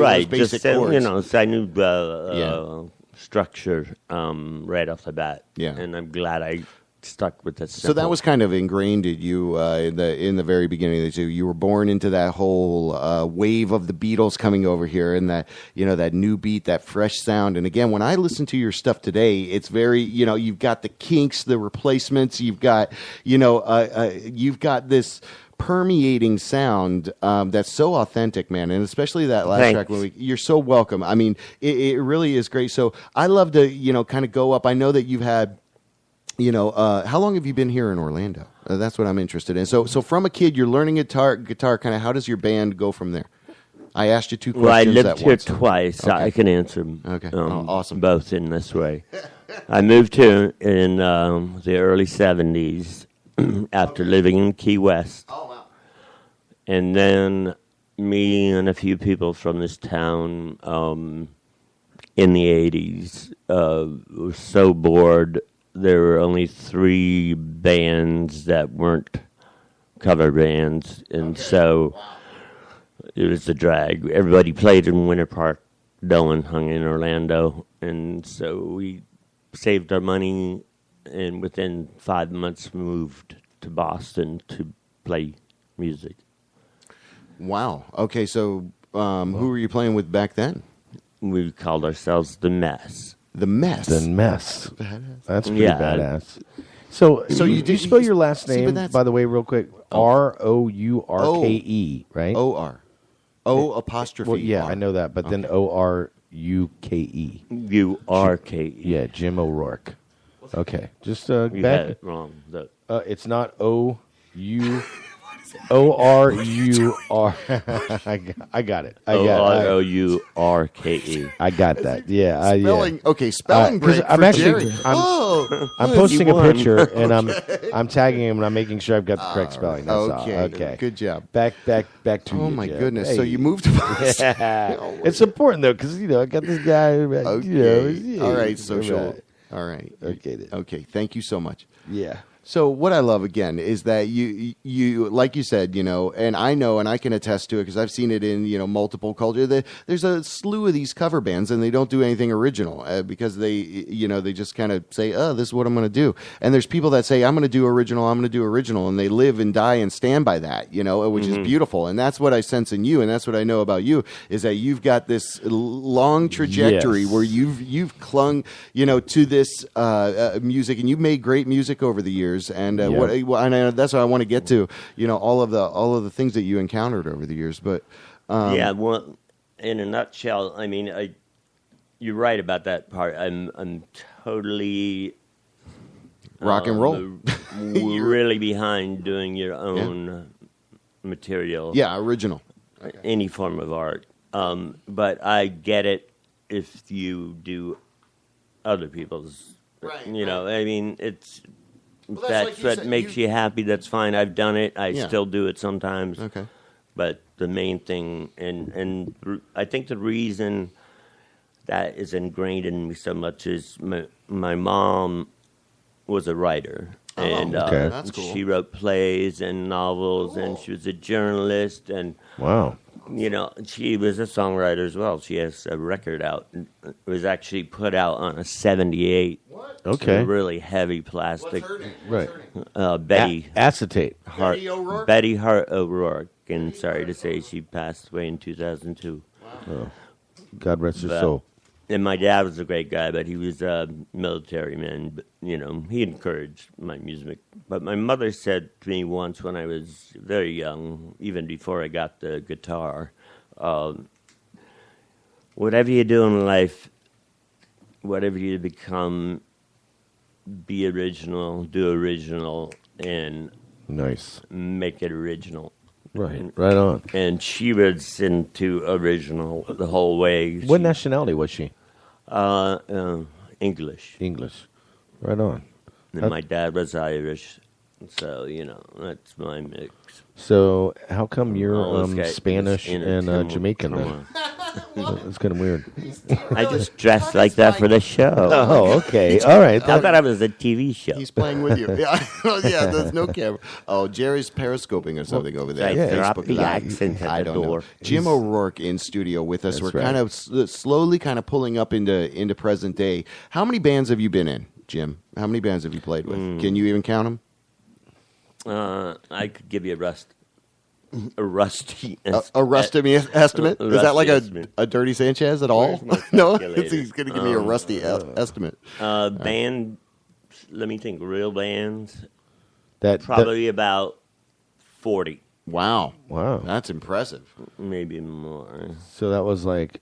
right, those basic just chords. so I knew Yeah. structure right off the bat. Yeah. And I'm glad I stuck with that. So that was kind of ingrained in you in the very beginning. So you were born into that whole wave of the Beatles coming over here, and that that new beat, that fresh sound. And again, when I listen to your stuff today, it's very you've got the Kinks, the Replacements, you've got you've got this permeating sound that's so authentic, man, and especially that last Thanks. track. You're so welcome. I mean, it really is great. So I love to kind of go up. I know that you've had. How long have you been here in Orlando? That's what I'm interested in. So from a kid, you're learning guitar. Kind of, how does your band go from there? I asked you two questions. Well, I lived at here once. twice. Okay. I can answer them. Okay. Awesome. Both in this way. I moved here in the early 70s after living in Key West. Oh, wow. And then me and a few people from this town in the 80s were so bored. There were only 3 bands that weren't cover bands, and so it was a drag. Everybody played in Winter Park. No one hung in Orlando, and so we saved our money, and within 5 months moved to Boston to play music. Wow. Okay, so who were you playing with back then? We called ourselves The Mess. The Mess. The Mess. That's pretty Yeah. badass. So you did- spell your last see, but name, that's- by the way, real quick. Rourke, right? O-R. O apostrophe Well, yeah, R. I know that, but then Oruke. Urke. Yeah, Jim O'Rourke. Okay, just You back. had it wrong. It's not O-R-U-R. I got it. Ourke. I got that. Yeah. Spelling, yeah. okay, spelling 'cause break I'm for actually- Jerry. I'm posting a won. picture and I'm tagging him and I'm making sure I've got the correct spelling. That's okay. all. Okay. Good job. Back to you. Oh, my Jeff. goodness. Hey. So you moved to Boston. Yeah. It's important though because I got this guy. Okay. All right, social. Right. All right. Okay. Then. Okay. Thank you so much. Yeah. So what I love again is that you like you said, and I know and I can attest to it because I've seen it in multiple culture. There's a slew of these cover bands and they don't do anything original because they they just kind of say, oh, this is what I'm going to do. And there's people that say I'm going to do original, and they live and die and stand by that, which is beautiful. And that's what I sense in you, and that's what I know about you is that you've got this long trajectory where you've clung to this music, and you've made great music over the years. And and that's what I want to get to. All of the things that you encountered over the years. But well, in a nutshell, I mean, you're right about that part. I'm totally rock and roll. Really behind doing your own material. Yeah, original. Any form of art. But I get it if you do other people's. Right. I mean, it's. Well, that's like what makes you happy. That's fine. I've done it. I still do it sometimes. Okay. But the main thing, and I think the reason that is ingrained in me so much is my mom was a writer. And That's cool. She wrote plays and novels, and she was a journalist. And wow. She was a songwriter as well. She has a record out. It was actually put out on a 78. What? Okay. A really heavy plastic. What's her name? Right. Betty Acetate. Hart. Betty O'Rourke? Betty Hart O'Rourke. And sorry to say, she passed away in 2002. Oh. God rest her But- soul. And my dad was a great guy, but he was a military man. But, he encouraged my music. But my mother said to me once when I was very young, even before I got the guitar, whatever you do in life, whatever you become, be original, do original, and Nice. make it original. Right. Right on. And she was into original the whole way. What nationality was she? English. English. Right on. And my dad was Irish, so that's my mix. So how come you're All this guy Spanish is in it. and Jamaican then? Come It's kind of weird. I just dressed like that for the show. Oh, okay. All right. I thought it was a TV show. He's playing with you. Yeah, there's no camera. Oh, Jerry's periscoping or something over there. I Yeah, dropped Facebook the Live. accent at I the don't door. know. Jim O'Rourke in studio with us. That's We're right. kind of slowly kind of pulling up into present day. How many bands have you been in, Jim? How many bands have you played with? Can you even count them? I could give you a rusty A rusty estimate? Is that like a Dirty Sanchez at all? No, he's going to give me a rusty estimate. Band, let me think, real bands, That probably about 40, Wow. Wow. That's impressive. maybe more. So that was like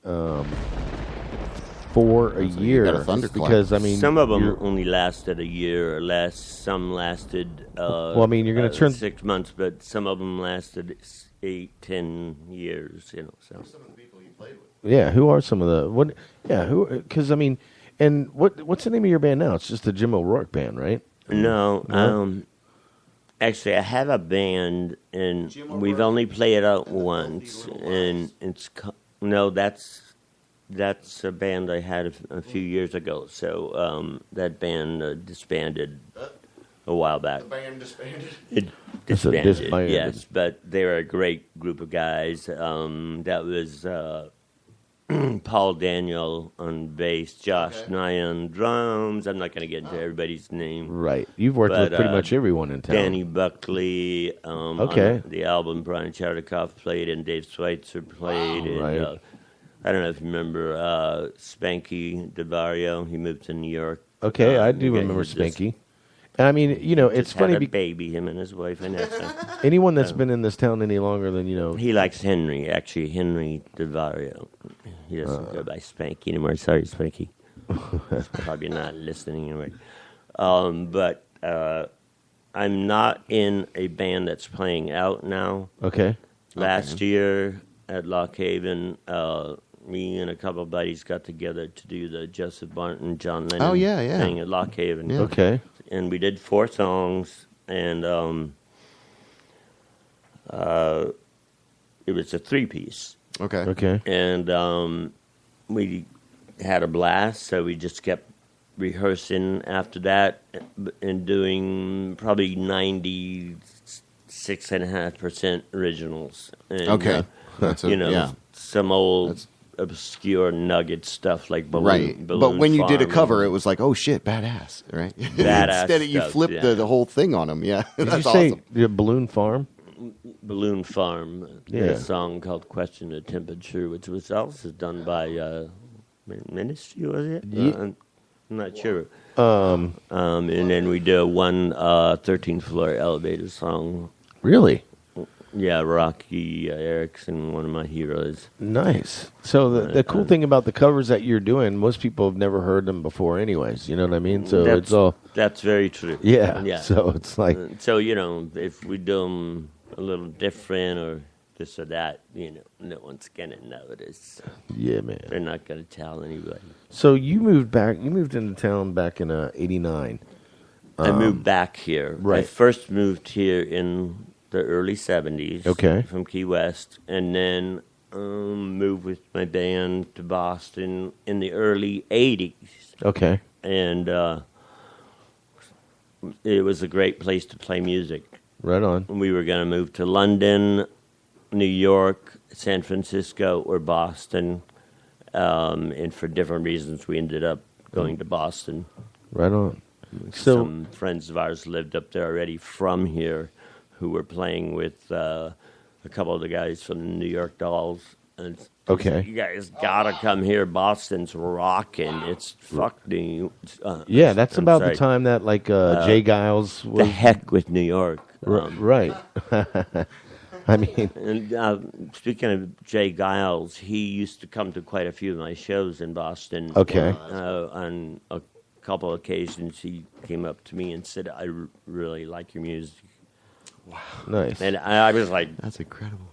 for a So you year. got a thunderclap. Because I mean, Some of them you're- only lasted a year or less. Some lasted. Well, I mean, you're gonna turn 6 months, but some of them lasted 8, 10 years. So Some of the people you played with. Yeah, who are some of the what? Yeah, who? Because I mean, and what's the name of your band now? It's just the Jim O'Rourke band, right? no, Actually, I have a band, and we've only played it out once. And that's a band I had a few years ago. So that band disbanded a while back. The band disbanded? It disbanded, yes. But they were a great group of guys. That was Paul Daniel on bass, Josh Nye on drums. I'm not going to get into everybody's name. Right. You've worked with pretty much everyone in town. Danny Buckley. On the album, Brian Chardikoff played, and Dave Schweitzer played. And, right. I don't know if you remember Spanky DeVario. He moved to New York. Okay, I do remember Spanky. And I mean, it's funny. Had a baby, him and his wife Vanessa. Anyone that's been in this town any longer than he likes Henry. Actually, Henry DeVario. He doesn't go by Spanky anymore. Sorry, Spanky. He's probably not listening anyway. But I'm not in a band that's playing out now. Okay. Last year at Lock Haven, me and a couple of buddies got together to do the Joseph Martin, John Lennon thing at Lock Haven. Yeah. Okay. And we did 4 songs, and it was a 3-piece. Okay. And we had a blast, so we just kept rehearsing after that and doing probably 96.5% originals. And, That's some old obscure nugget stuff like Balloon. Right. But when you did a cover, it was like, oh shit, badass, right? Badass. Instead of you flipped the whole thing on them. Yeah. Did That's you say awesome. the Balloon Farm? Balloon Farm. A song called Question of Temperature, which was also done by Ministry, was it? I'm not sure. And then we did one 13th Floor Elevator song. Really? Yeah, Rocky Erickson, one of my heroes. Nice. So the cool thing about the covers that you're doing, most people have never heard them before anyways. You know what I mean? So it's all... That's very true. Yeah. So it's like... So, if we do them a little different or this or that, no one's going to notice. Yeah, man. They're not going to tell anybody. So you moved into town back in 89. I moved back here. Right. I first moved here in the early 70s. Okay. From Key West. And then moved with my band to Boston in the early 80s. Okay. And it was a great place to play music. Right on. We were going to move to London, New York, San Francisco, or Boston. And for different reasons, we ended up going to Boston. Right on. So some friends of ours lived up there already from here who were playing with a couple of the guys from the New York Dolls. And okay. You guys got to come here. Boston's rocking. It's fucking... yeah, that's about the time that, Jay Giles was... The heck with New York. Right. I mean... And speaking of Jay Giles, he used to come to quite a few of my shows in Boston. Okay. On a couple of occasions, he came up to me and said, I really like your music. Wow. Nice. And I was like... That's incredible.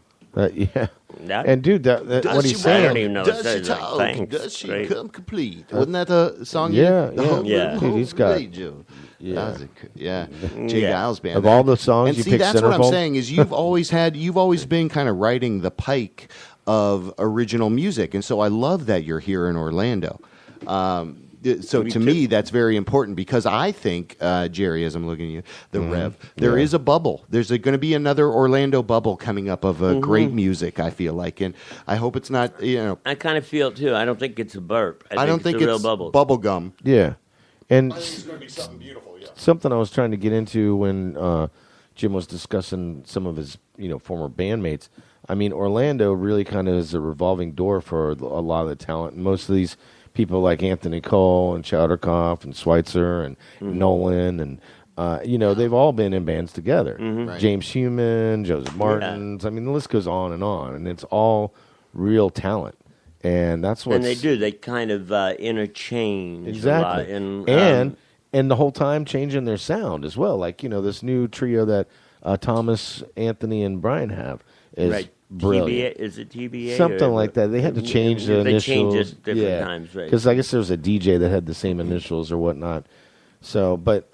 Yeah. And, dude, what he's saying... I don't even know what Does she talk? Thanks. Does she come complete? Wasn't that the song? Yeah. Dude, he's got... Jay Giles band. Of all the songs and you see, picked that's Centerfold? what I'm saying is you've always been kind of riding the pike of original music, and so I love that you're here in Orlando. So to me, that's very important because I think, Jerry, as I'm looking at you, the Rev, there is a bubble. There's going to be another Orlando bubble coming up of great music, I feel like. And I hope it's not, I kind of feel it, too. I don't think it's a burp. I don't think it's a real bubble. Bubble gum. Yeah. And I think it's going to be something beautiful, yeah. Something I was trying to get into when Jim was discussing some of his, former bandmates. I mean, Orlando really kind of is a revolving door for a lot of the talent. And most of these people like Anthony Cole and Chowderkoff and Schweitzer and Nolan and they've all been in bands together. Right. James Human, Joseph Martins. I mean, the list goes on, and it's all real talent. And that's what. And they do. They kind of interchange exactly. a lot. And the whole time changing their sound as well. Like this new trio that Thomas, Anthony, and Brian have is brilliant. TBA, is it TBA? Something like that. They had to change the initials. They change it different times, right? Because I guess there was a DJ that had the same initials or whatnot. So, but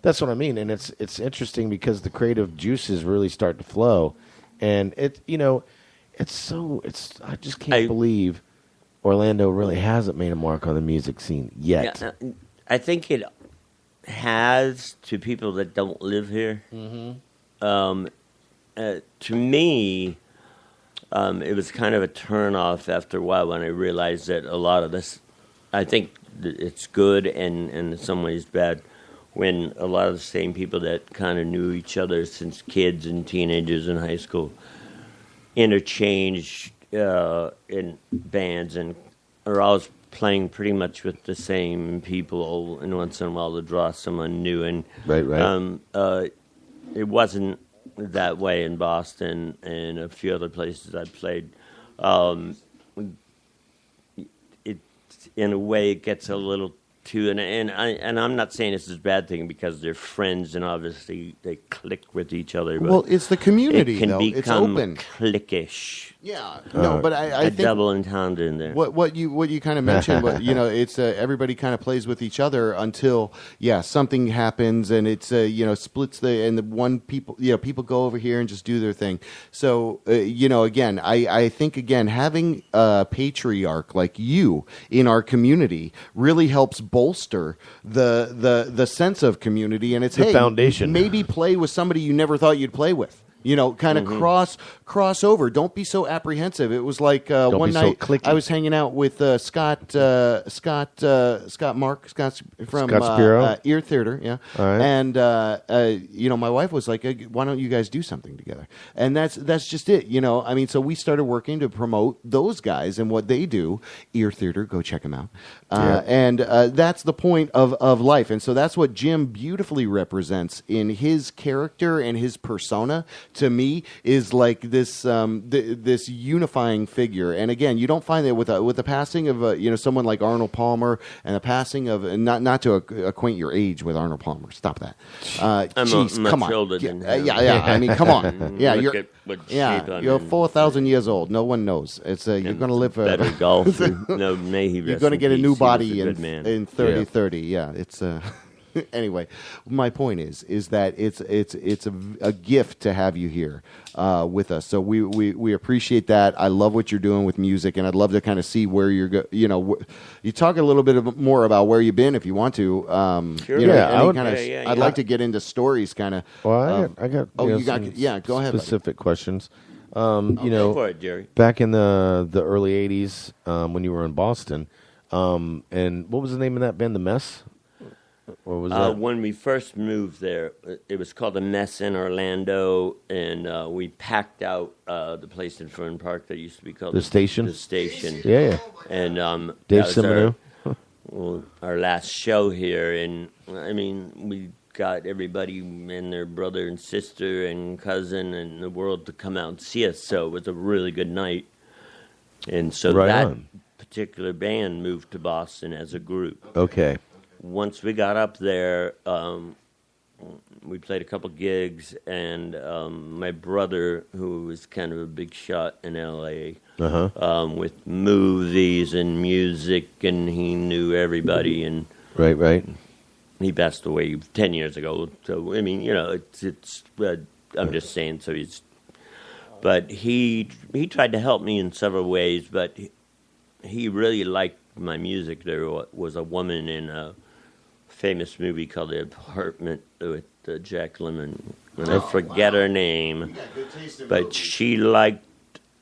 That's what I mean, and it's interesting because the creative juices really start to flow, and I just can't believe Orlando really hasn't made a mark on the music scene yet. Yeah, I think it has to people that don't live here. Mm-hmm. To me, it was kind of a turn-off after a while when I realized that a lot of this, I think it's good and in some ways bad, when a lot of the same people that kind of knew each other since kids and teenagers in high school interchanged in bands and are always playing pretty much with the same people, and once in a while to draw someone new. And right. It wasn't that way in Boston and a few other places I played. In a way, it gets a little too, and I'm not saying this is a bad thing because they're friends and obviously they click with each other. But well, it's the community, it can though. become It's open. cliquish. Yeah, no, but I think double entendre in there. What you kind of mentioned, it's everybody kind of plays with each other until something happens and it's splits the one people people go over here and just do their thing. So again, I think again having a patriarch like you in our community really helps bolster the sense of community, and it's the foundation. Maybe play with somebody you never thought you'd play with. Kind of cross over. Don't be so apprehensive. It was like one night I was hanging out with Scott from Ear Theater, yeah. All right. And my wife was like, "Why don't you guys do something together?" And that's just it. I mean, so we started working to promote those guys and what they do. Ear Theater, go check them out. And that's the point of life. And so that's what Jim beautifully represents in his character and his persona. To me, is like this this unifying figure. And again, you don't find that with the passing of someone like Arnold Palmer and the passing of not to acquaint your age with Arnold Palmer. Stop that. Come on. Older than him. Yeah. I mean, come on. Yeah, you're 4,000 years old. No one knows. It's you're going to live better golfer. No, may he. You're going to get a new body in 30. Yeah, it's. Anyway, my point is that it's a gift to have you here with us. So we appreciate that. I love what you're doing with music, and I'd love to kind of see where you're you talk a little bit more about where you've been if you want to. Sure. I'd like to get into stories, kind of. Well, I got. Go ahead. Specific questions. Go for it, Jerry. Back in the early '80s, when you were in Boston, and what was the name of that band, The Mess? Or was that? When we first moved there, it was called The Mess in Orlando, and we packed out the place in Fern Park that used to be called The Station. The Station. Yeah. And Dave Simonu. Our last show here, and I mean, we got everybody and their brother and sister and cousin and the world to come out and see us. So it was a really good night, and so particular band moved to Boston as a group. Okay. Once we got up there, we played a couple gigs, and my brother, who was kind of a big shot in L.A., with movies and music, and he knew everybody. And right. He passed away 10 years ago. So, I mean, it's I'm just saying, so but he tried to help me in several ways, but he really liked my music. There was a woman in a famous movie called The Apartment with Jack Lemmon, and I forget her name, but she liked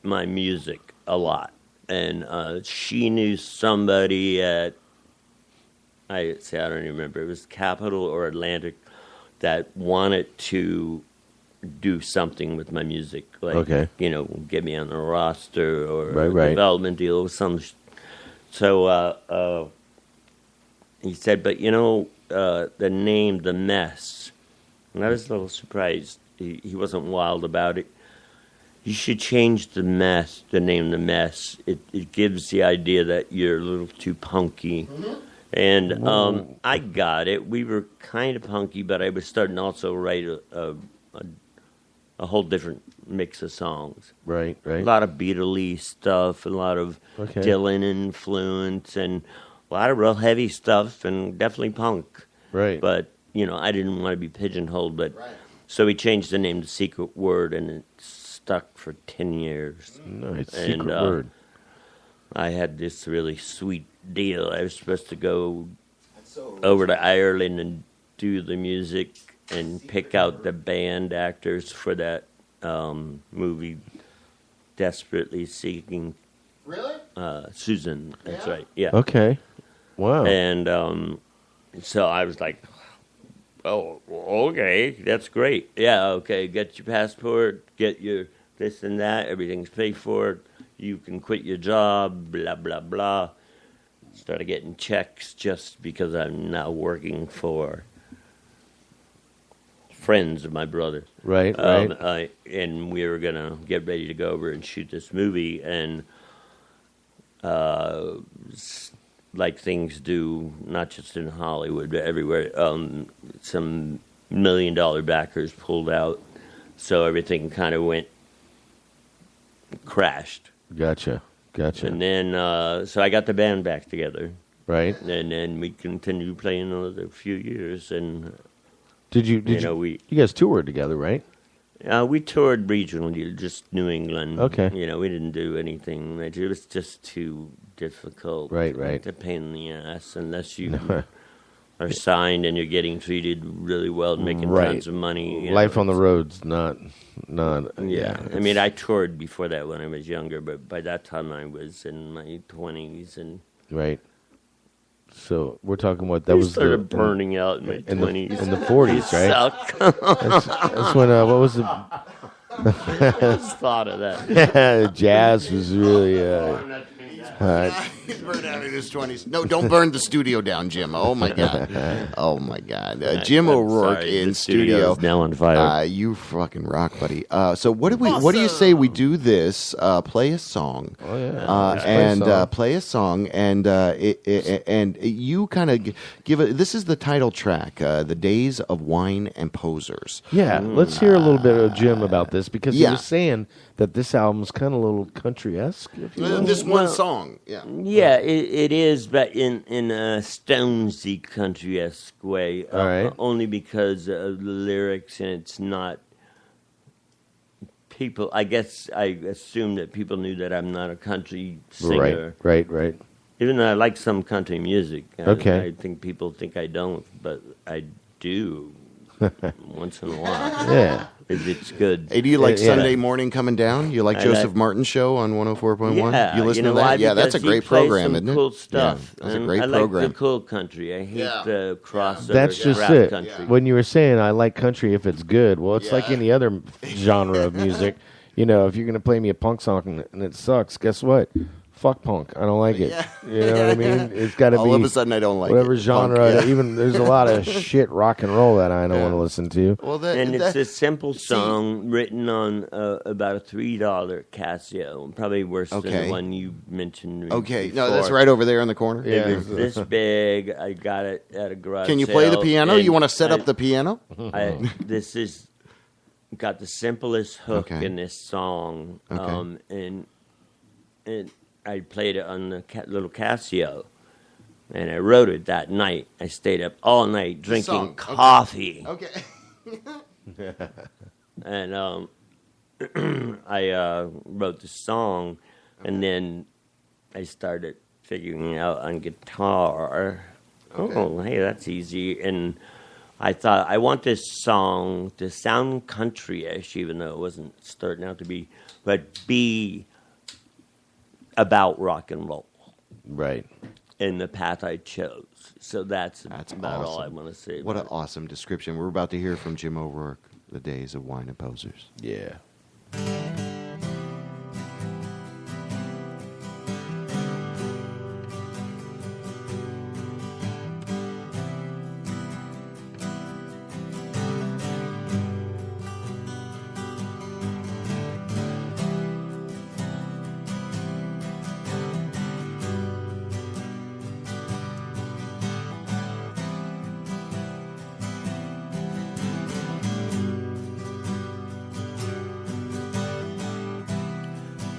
my music a lot, and she knew somebody at I don't even remember, it was Capitol or Atlantic, that wanted to do something with my music, like get me on the roster or a development deal or some. So he said, but the name The Mess, and I was a little surprised. He wasn't wild about it. You should change the name The Mess. It gives the idea that you're a little too punky. Mm-hmm. And I got it. We were kind of punky, but I was starting to also write a whole different mix of songs. Right. A lot of Beatles stuff, a lot of Dylan influence, and a lot of real heavy stuff, and definitely punk. Right. But I didn't want to be pigeonholed, but so we changed the name to Secret Word, and it stuck for 10 years. Nice. And, Secret Word. I had this really sweet deal. I was supposed to go over to Ireland and do the music and pick out the band actors for that movie, Desperately Seeking. Really? Susan. That's right. Yeah. Okay. Wow. And so I was like, oh, okay, that's great. Yeah, okay, get your passport, get your this and that, everything's paid for. You can quit your job, blah, blah, blah. Started getting checks just because I'm now working for friends of my brother. Right. And we were going to get ready to go over and shoot this movie, and like things do, not just in Hollywood, but everywhere, some $1 million backers pulled out, so everything kind of crashed. Gotcha. And then, so I got the band back together. Right. And then we continued playing another few years, and Did you guys toured together, right? We toured regionally, just New England. Okay. We didn't do anything. It was just too difficult. Right. To pain in the ass unless you are signed and you're getting treated really well and making tons of money. Life on the road's not. Yeah. I mean, I toured before that when I was younger, but by that time I was in my 20s and. Right. So we're talking what that was started burning out in my 20s. In the 40s, right? That's when what was the I just thought of that. Jazz was really He's burned out in his 20s. No, don't burn the studio down, Jim. Oh my God. Jim O'Rourke in studio. Now on fire. You fucking rock, buddy. So what do you say we do this? Play a song. Oh yeah. Play a song, and you kind of give it. This is the title track, "The Days of Wine and Posers." Yeah, let's hear a little bit of Jim about this because he was saying that this album's kind of a little country-esque. This one song, yeah. Yeah, it is, but in a Stonesy country-esque way. All right. Only because of the lyrics, and it's not people. I guess I assume that people knew that I'm not a country singer. Right. Even though I like some country music. Okay. I think people think I don't, but I do once in a while. Yeah. It's good. Hey, do you like Sunday Morning Coming Down? You like Joseph Martin's show on 104.1? Yeah. You listen to that? Yeah, that's a great program, isn't it? Cool stuff. Yeah, that's a great I program. I like the cool country. I hate the crossover That's just rap it. country. When you were saying I like country if it's good, well, it's like any other genre of music. If you're going to play me a punk song and it sucks, guess what? Fuck punk. I don't like it. You know what I mean? It's got to be. All of a sudden, I don't like whatever it. genre. Punk, Even there's a lot of shit rock and roll that I don't want to listen to. Well, it's a simple song written on about a $3 Casio, probably worse than the one you mentioned. Okay, before. no, that's right over there in the corner. It was this big. I got it at a garage. Can you play the piano? You want to set up the piano? This is got the simplest hook in this song, and I played it on the little Casio, and I wrote it that night. I stayed up all night drinking coffee. Okay. And I wrote the song, and then I started figuring it out on guitar. Oh, hey, that's easy. And I thought, I want this song to sound country-ish, even though it wasn't starting out to be, but be about rock and roll. Right. In the path I chose. So that's about awesome. all I want to say. What an awesome description. We're about to hear from Jim O'Rourke, The Days of Wine and Posers. Yeah.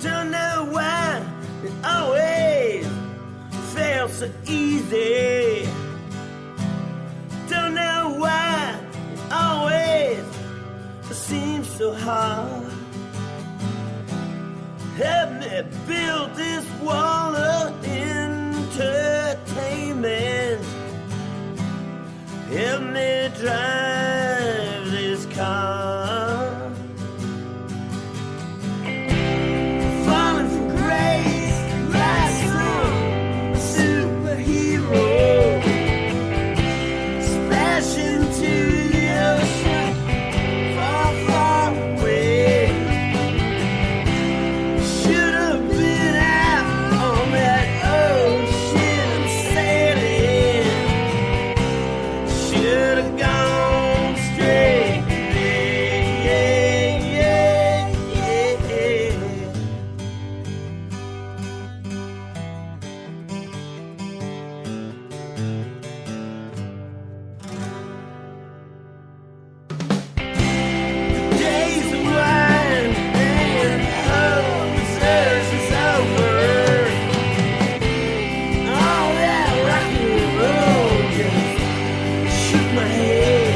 Don't know why it always feels so easy. Don't know why seems so hard. Help me build this wall of entertainment. Help me drive this car. Falling from grace like some superhero. Splash into the ocean, far, far away. Should have been out on that ocean sailing. Should have gone straight today. Days of wine and hoses is over. All that rock and roll just shook my head.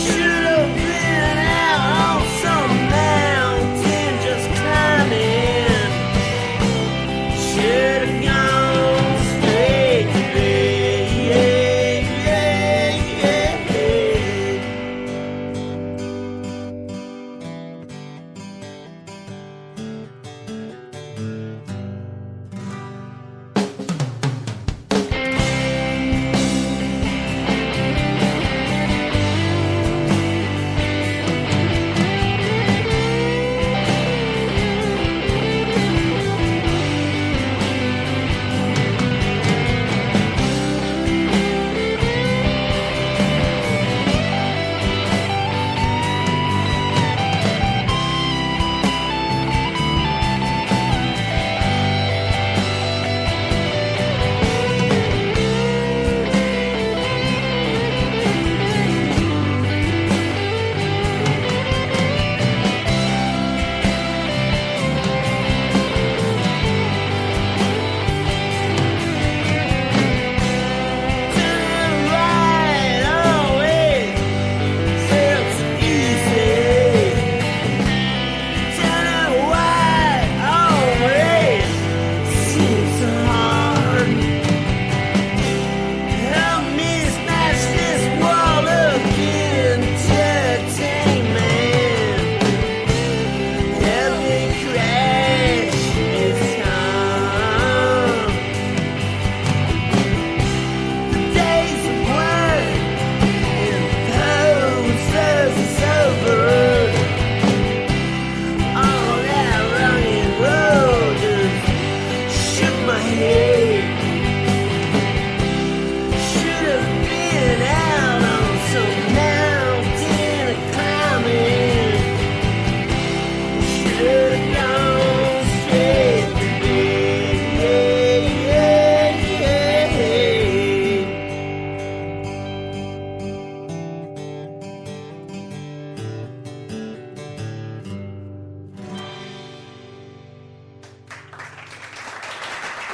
Should have been out on some mountain just climbing. Should have gone straight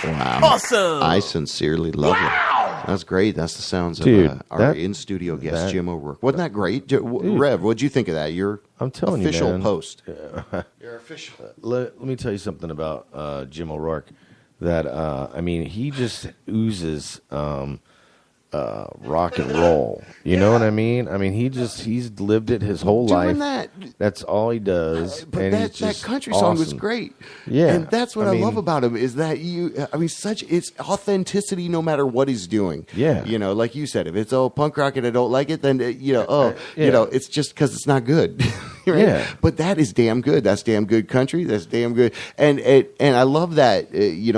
Wow. Awesome. I sincerely love it. That's great. That's the sounds Dude, of our that- in-studio guest, that- Jim O'Rourke. Wasn't that great? Rev, what'd you think of that? Your I'm telling official you, man. post. Yeah. Your official. Let me tell you something about Jim O'Rourke. That I mean, he just oozes rock and roll. You know what I mean? I mean, he's lived it his whole Doing life. that. That's all he does. But and that he's just country song was awesome. great. Yeah, and that's what I I, mean- love about him is that it's authenticity no matter what he's doing. Yeah. you know, like you said, if it's punk rock and I don't like it, then Yeah. it's just because it's not good. Right? Yeah. But that is damn good. That's damn good country. That's damn good. And I love that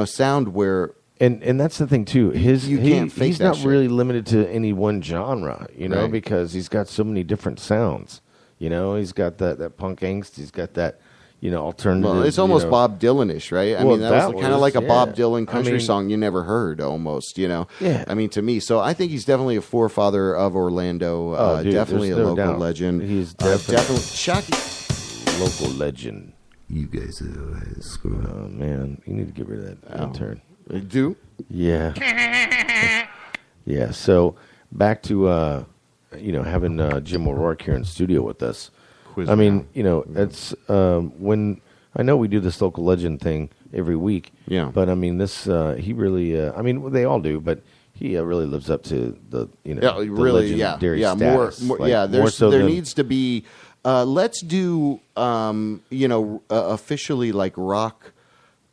sound where. And that's the thing too. Can't fake he's that not shit. really limited to any one genre, Right. because he's got so many different sounds. He's got that punk angst. He's got that, alternative. Well, it's almost Bob Dylan-ish, right? I Well, mean, that was kind of like a yeah. Bob Dylan I country mean- song you never heard, almost, Yeah. I mean, to me. So I think he's definitely a forefather of Orlando. Oh, dude, definitely a there's no local doubt. legend. He's definitely Shocky. local legend. You guys are screwed up. Oh man, you need to get rid of that intern. Do? Yeah. Yeah. So back to having Jim O'Rourke here in studio with us. Quiz I mean, now. it's when I know we do this local legend thing every week. Yeah. But I mean, this he really. I mean, they all do, but he really lives up to the the really, legendary status. More, There needs to be. Let's do officially like rock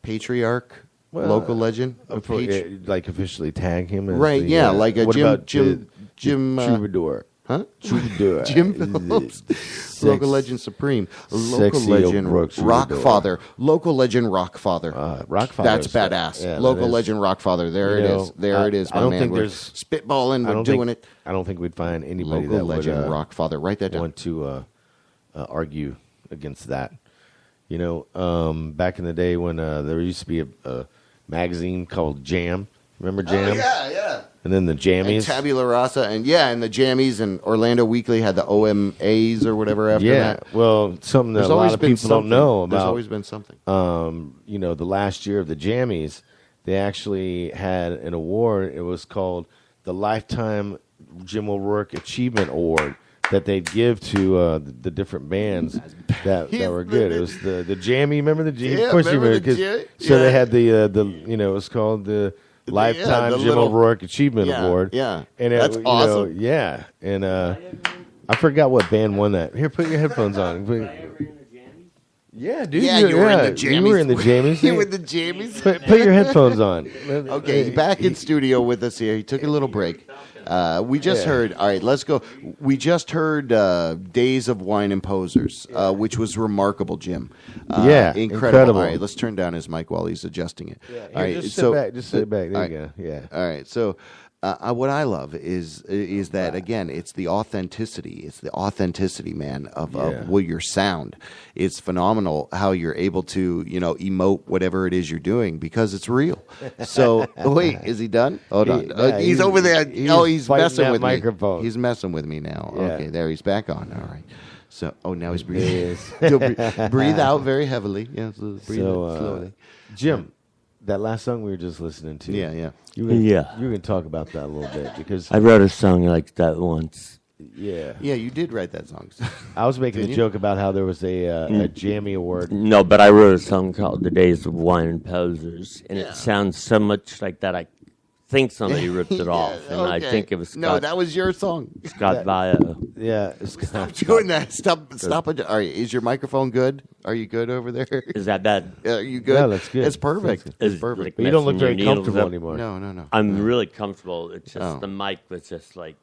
patriarch. Local legend, like officially tag him, as right? Like a Jim Troubadour, huh? Troubadour, Jim Phillips, local legend supreme, local legend rock father, local legend rock father, rock father. That's badass. Yeah, local legend rock father. There it is. There it is. I don't man. think We're there's spitballing. We're doing it. I don't think we'd find anybody Local that legend would rock father. Write that down. Want to argue against that. Back in the day when there used to be a magazine called Jam. Remember Jam? Oh, yeah. And then the Jammies. And Tabula Rasa, and the Jammies, and Orlando Weekly had the OMAs or whatever after that. Well, something that There's a lot always of been people don't know about. There's always been something. The last year of the Jammies, they actually had an award. It was called the Lifetime Jim O'Rourke Achievement Award that they'd give to the different bands that were good. It was the Jammy. Remember the Jammy? Yeah, of course remember you remember. the So they had the it was called the Lifetime the Jim little- O'Rourke Achievement Award. Yeah, and that's awesome. And I forgot what band won that. Here, put your headphones on. Yeah, dude. Yeah, you were in the Jammies. You were in the Jammies. You were in the Jammies. Put your headphones on. Okay, back in studio with us here. He took a little break. We just heard. All right, let's go. We just heard "Days of Wine and Posers," which was remarkable, Jim. Incredible. All right, let's turn down his mic while he's adjusting it. Yeah, all right, just sit back. Just sit back. There you go. Yeah. All right, so. What I love is that again, it's the authenticity. It's the authenticity, man, of your sound. It's phenomenal how you're able to emote whatever it is you're doing because it's real. So wait, is he done? Hold on, he's over there. He's messing with microphone. me. He's messing with me now. Yeah. Okay, there he's back on. All right. So now he's breathing. Breathe out very heavily. Yeah, breathe slowly. Jim. That last song we were just listening to. Yeah. You can talk about that a little bit because I wrote a song like that once. Yeah, you did write that song. I was making a joke about how there was a Jammy Award. No, but I wrote a song called "The Days of Wine and Posers," and it sounds so much like that. I think somebody ripped it off, and I think it was Scott. No, that was your song. Scott Bio. Yeah, stop doing that. Stop it. All right, is your microphone good? Are you good over there? Is that bad? Are you good? Yeah, that's good. It's perfect. It's perfect. Like But you don't look messing very your needles comfortable up. anymore. No. I'm really comfortable. It's just the mic was just like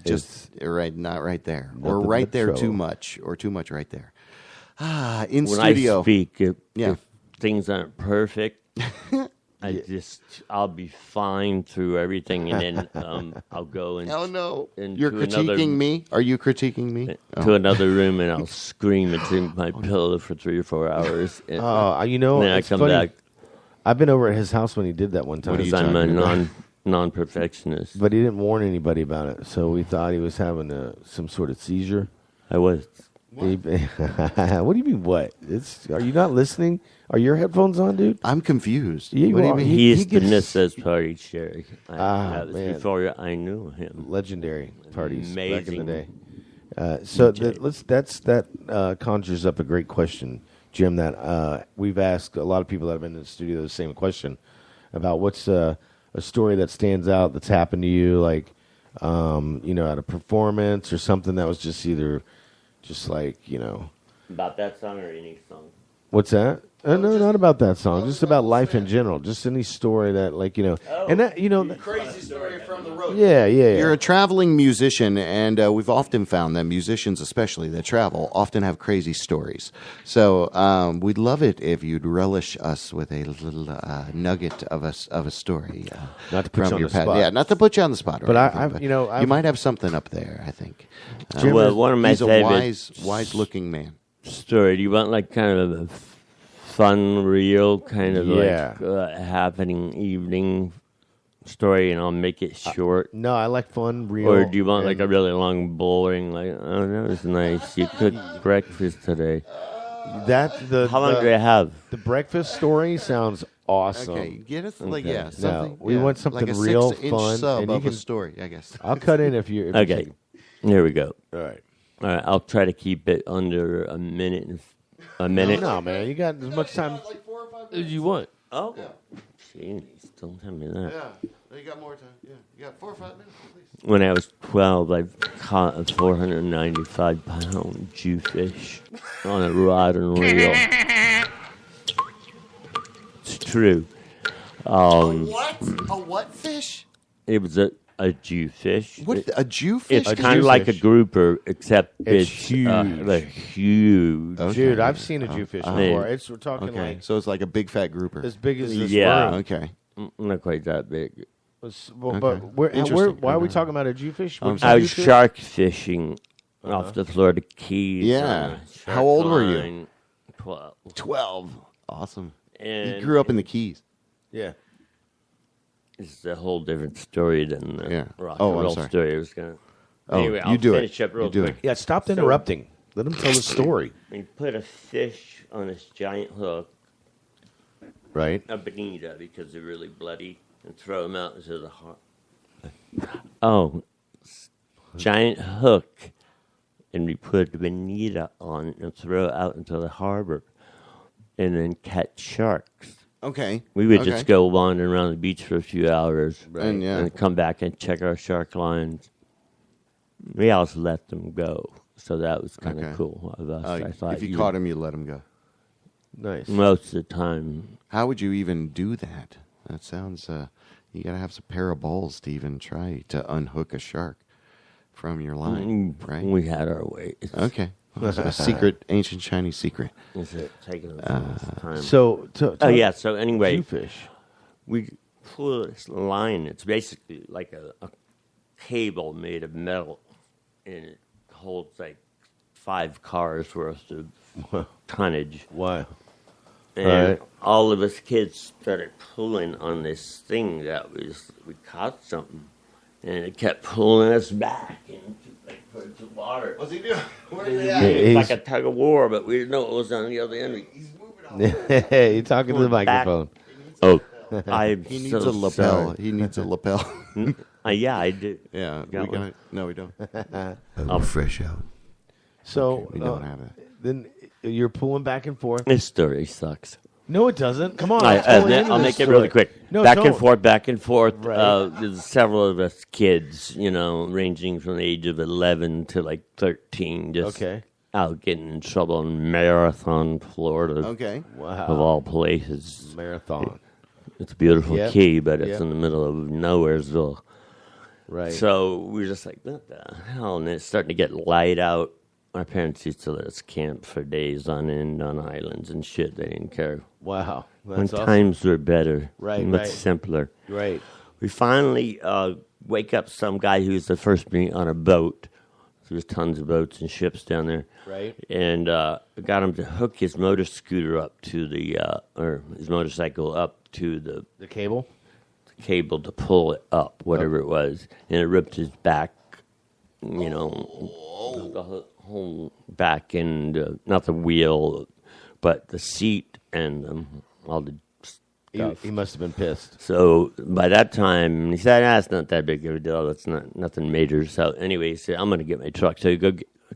just right, not right there, or Nothing right but there trouble. too much, or too much right there. In when studio. I speak. If things aren't perfect, I'll be fine through everything, and then I'll go and Oh no! into You're critiquing me? Are you critiquing me? to another room, and I'll scream into my pillow for 3 or 4 hours. And then I it's come funny. back I've been over at his house when he did that one time. because I'm a non-perfectionist. But he didn't warn anybody about it, so we thought he was having some sort of seizure. I was. What do you mean? What? Are you not listening? Are your headphones on, dude? I'm confused. Yeah, what do you mean? He used to miss those parties, Sherry. That was man. before I knew him. Legendary parties back in the Amazing. day. So that conjures up a great question, Jim. That we've asked a lot of people that have been in the studio the same question about what's a story that stands out that's happened to you, like at a performance or something that was just either just like About that song or any song? What's that? No, not about that song. Just about life in general. Just any story that, and that Crazy story from the road. Yeah. You're a traveling musician, and we've often found that musicians, especially that travel, often have crazy stories. So we'd love it if you'd relish us with a little nugget of a story. Not to put you from on your the spot. Yeah, not to put you on the spot. But right? you might have something up there. I think. Well, one of my he's a favorite wise-looking man. story. Do you want like kind of a fun, real kind of happening evening story, and I'll make it short? No, I like fun, real. Or do you want like a really long, boring? Like, oh, that was nice. You cooked breakfast today. How long do I have? The breakfast story sounds awesome. Okay, get us something. We want something like a real 6-inch fun, sub and you of can a story. I guess I'll cut in if you. Okay. There we go. All right. All right. I'll try to keep it under a minute. No, man. You got as much time as you want. Oh. Jeez, don't tell me that. Yeah, you got more time. Yeah, you got 4 or 5 minutes at least. When I was 12, I caught a 495-pound Jewfish on a rod and reel. It's true. What? A what fish? It was a Jewfish. What? A Jewfish? It's kind of like a grouper, except It's huge. Huge. Okay. Dude, I've seen a Jewfish before. We're talking Okay, like so it's like a big fat grouper. as big as this Yeah. room. Okay. Not quite that big. But Interesting. why are we talking about a Jewfish? What's I a was Jewfish? shark fishing off the Florida Keys. Yeah. on a shark How old were you? line. 12. 12. Awesome. And You grew up in the Keys. Yeah. It's a whole different story than the Yeah. rock Oh, and I'm roll sorry. story. It was gonna. Oh, Anyway, you I'll do it. finish up real You do quick. it. Yeah, stop interrupting. Let him tell the story. We put a fish on this giant hook, Right? a bonita, because they're really bloody, and throw them out into the harbor. Giant hook, and we put the bonita on and throw it out into the harbor, and then catch sharks. Okay. We would Okay. just go wandering around the beach for a few hours And, yeah. and come back and check our shark lines. We also let them go, so that was kind of Okay. cool of us. I thought if you caught him, you let him go. Nice. most of the time. How would you even do that? That sounds. You got to have some pair of balls to even try to unhook a shark from your line, right? We had our way. Okay. It's a secret, ancient Chinese secret. Is it taking us time? So, So anyway, Jewfish. we pull this line. It's basically like a cable made of metal, and it holds like 5 cars worth of tonnage. Wow. And all of us kids started pulling on this thing we caught something, and it kept pulling us back into towards the water. What's he doing? It was like a tug of war, but we didn't know what was on the other end. He's moving on. You're talking to the microphone. Oh, He needs a lapel. He needs a lapel. Yeah, I do. Yeah. Got one? No, we don't. I'm fresh out. So We don't have it. then you're pulling back and forth. This story sucks. No, it doesn't. Come on. let's go into I'll this make it story. really quick. No, back don't. and forth, back and forth. Right. There's several of us kids, ranging from the age of 11 to like 13, just out getting in trouble in Marathon, Florida. Okay. Wow. Of all places. Marathon. It's a beautiful Yep. key, but it's Yep. in the middle of nowheresville. Right. So we were just like, what the hell? And it's starting to get light out. Our parents used to let us camp for days on end on islands and shit. They didn't care. Wow. When That's awesome. times were better. Right, Much right. simpler. Right. We finally wake up some guy who's the first me on a boat. There's tons of boats and ships down there. Right. And got him to hook his motor scooter up to or his motorcycle up to the cable? The cable to pull it up, whatever it was. And it ripped his back, the whole back end, not the wheel, but the seat and all the stuff. He must have been pissed. So by that time, he said, it's not that big of a deal. It's nothing major. So anyway, he said, I'm going to get my truck. So he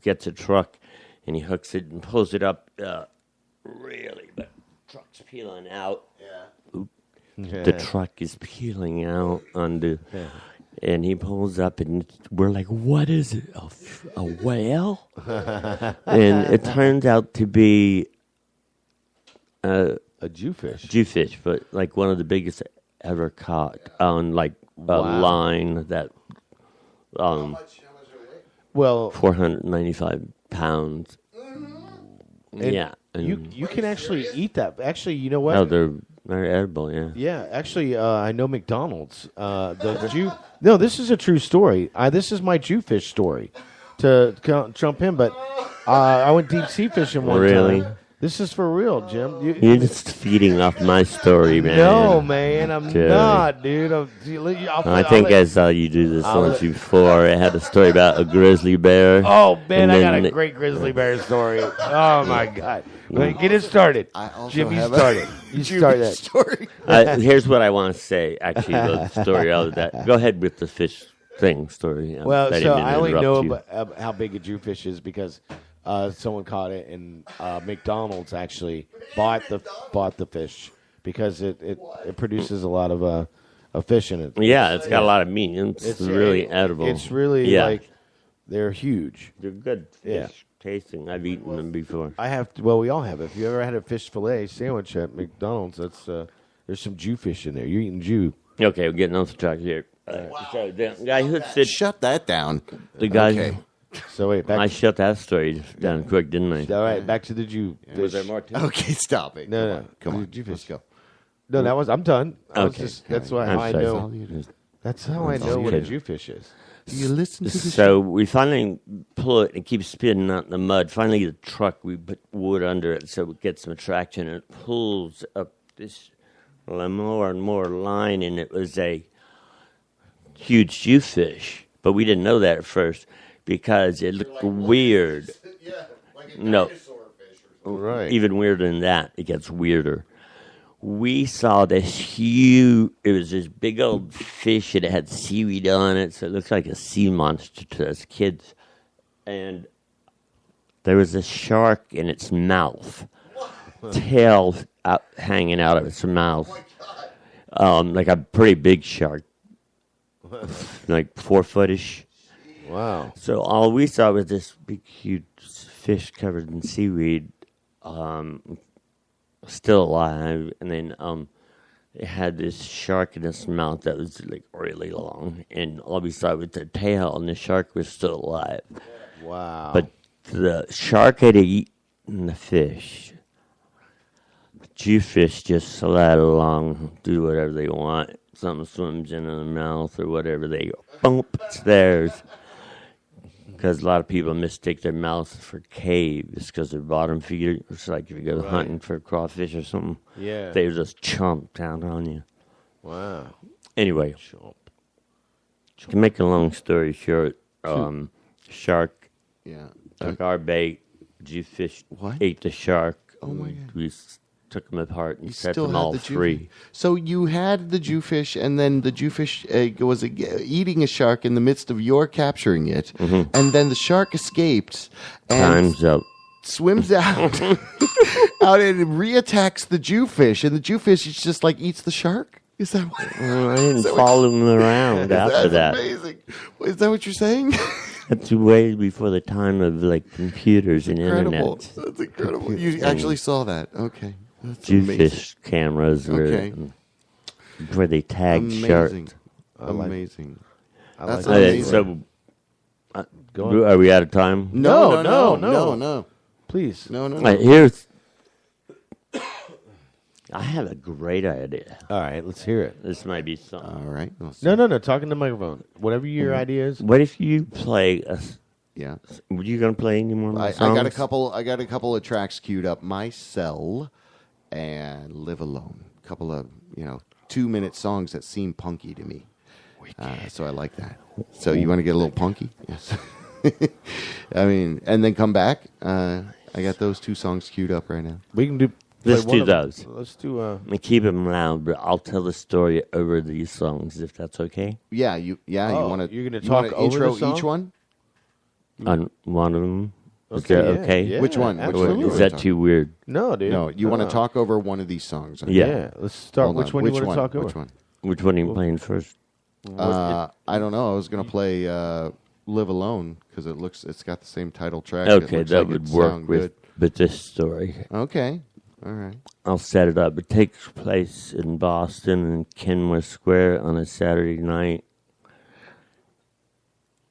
gets a truck, and he hooks it and pulls it up really, but the truck's peeling out. Yeah. The truck is peeling out on the... Yeah. And he pulls up, and we're like, what is it, a whale? And it turns out to be... a Jewfish. Jewfish, but like one of the biggest ever caught on like a line that... How much are they? Well... 495 pounds. And yeah. And you can actually eat that. Actually, you know what? Oh, they're edible, yeah. Yeah, actually, I know McDonald's. No, this is a true story. This is my Jewfish story. To jump in, but I went deep sea fishing one time. This is for real, Jim. You're just feeding off my story, man. No, man, I'm not, dude. I think I saw you do this once before. I had a story about a grizzly bear. Oh, man, I got a great grizzly bear story. Oh, my God. Get it started. Jim, you start it. You start that. Story. Here's what I want to say, actually, the story of that. Go ahead with the fish story. Well, I so didn't mean to I only interrupt know you. about how big a Jewfish is because someone caught it, and McDonald's actually bought the fish because it produces a lot of fish in it. Yeah, it's got a lot of meat. It's really edible. It's really like they're huge. They're good fish tasting. I've eaten them before. I have. Well, we all have. If you ever had a fish fillet sandwich at McDonald's, that's there's some Jewfish in there. You're eating Jew. Okay, we're getting off the track here. So the guy who said shut that down. The guy. Okay. So wait, I shut that story down quick, didn't I? All right, back to the Jew. Was there more to it? Okay, stop it. No, Come on. Jewfish. Let's go. No, that was. I'm done. Okay. That's why I'm I sorry. know. That's how I know what a Okay. Jewfish is. You listen to the So we finally pull it and it keeps spinning out in the mud. Finally, the truck, we put wood under it so it gets some traction, and it pulls up this more and more line, and it was a huge Jewfish. But we didn't know that at first because it looked weird. No. Right. Even weirder than that, it gets weirder. We saw this huge, it was this big old fish, and it had seaweed on it, so it looked like a sea monster to us kids. And there was a shark in its mouth, tail hanging out of its mouth, like a pretty big shark, like 4-foot-ish. Wow. So all we saw was this big, huge fish covered in seaweed, still alive, and then it had this shark in its mouth that was like really long, and all we saw was the tail, and the shark was still alive. Wow. But the shark had eaten the fish. The Jewfish just slide along, do whatever they want. Something swims in their mouth or whatever, they go, boom, it's theirs. Because a lot of people mistake their mouth for caves because they're bottom feeder. It's like if you go hunting for crawfish or something. Yeah. They just chomp down on you. Wow. Anyway, to make a long story short, shark took our bait. Jewfish ate the shark. Oh, my God. We took them apart and set still them had all the free. So you had the Jewfish, and then the Jewfish was eating a shark in the midst of your capturing it, and then the shark escaped and Time's up. swims out, out and reattacks the Jewfish, and the Jewfish is just like eats the shark. Is that what? I didn't follow them around after that. That's amazing. Is that what you're saying? That's way before the time of like computers and Incredible. internet. That's incredible. You actually saw that. Okay. That's Jewfish cameras where they tag amazing. sharks. Amazing. That's amazing. So, are we out of time? No. Please. No. Here's. I have a great idea. All right, let's hear it. This might be something. All right. No. Talking to the microphone. Whatever your idea is. What if you play a? Yeah. Were you going to play any more I songs? got a couple. I got a couple of tracks queued up. My Cell and Live Alone. A couple of 2-minute songs that seem punky to me. So I like that. So you want to get a little punky? Yes. I mean, and then come back. I got those 2 songs queued up right now. We can do. Let's do those. Let's do. And keep them loud, but I'll tell the story over these songs if that's okay. Yeah. You want to? You're going to talk over intro the song? each one. On one of them. Is Okay, that yeah, okay? yeah. Which one? absolutely. Is that too weird? No, dude. No. You want to talk over one of these songs? Okay? Yeah. Let's start. Hold Which on. one do you want to talk over? Which one? Which one are you playing first? I don't know. I was going to play "Live Alone" because it's got the same title track. Okay, that would work with this story. Okay, all right. I'll set it up. It takes place in Boston in Kenmore Square on a Saturday night,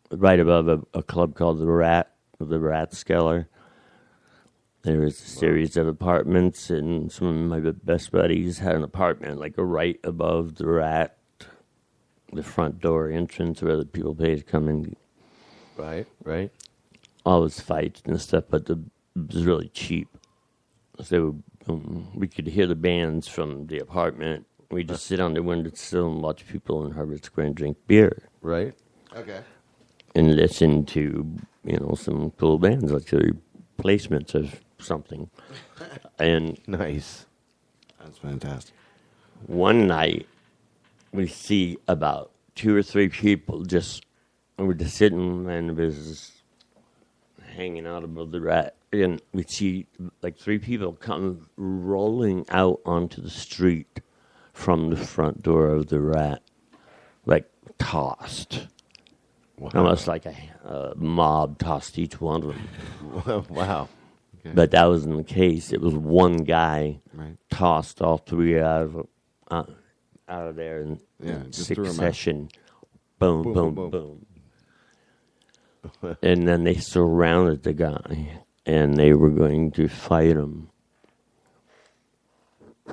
right above a club called the Rathskeller. There was a series of apartments, and some of my best buddies had an apartment like right above the front door entrance where the people pay to come in. Right. All was fights and stuff, but it was really cheap. So we could hear the bands from the apartment. We just sit on the windowsill and watch people in Harvard Square and drink beer. Right. Okay. And listen to, some cool bands, like the replacements of something. And Nice. That's fantastic. one night, we see about 2 or 3 people just we're just sitting and the business hanging out above the rat, and we see like 3 people come rolling out onto the street from the front door of the rat, like tossed. Wow. Almost like a mob tossed each one of them. Wow. Okay. But that wasn't the case. It was one guy tossed all 3 out of there in succession. Boom, boom, boom, boom. And then they surrounded the guy, and they were going to fight him.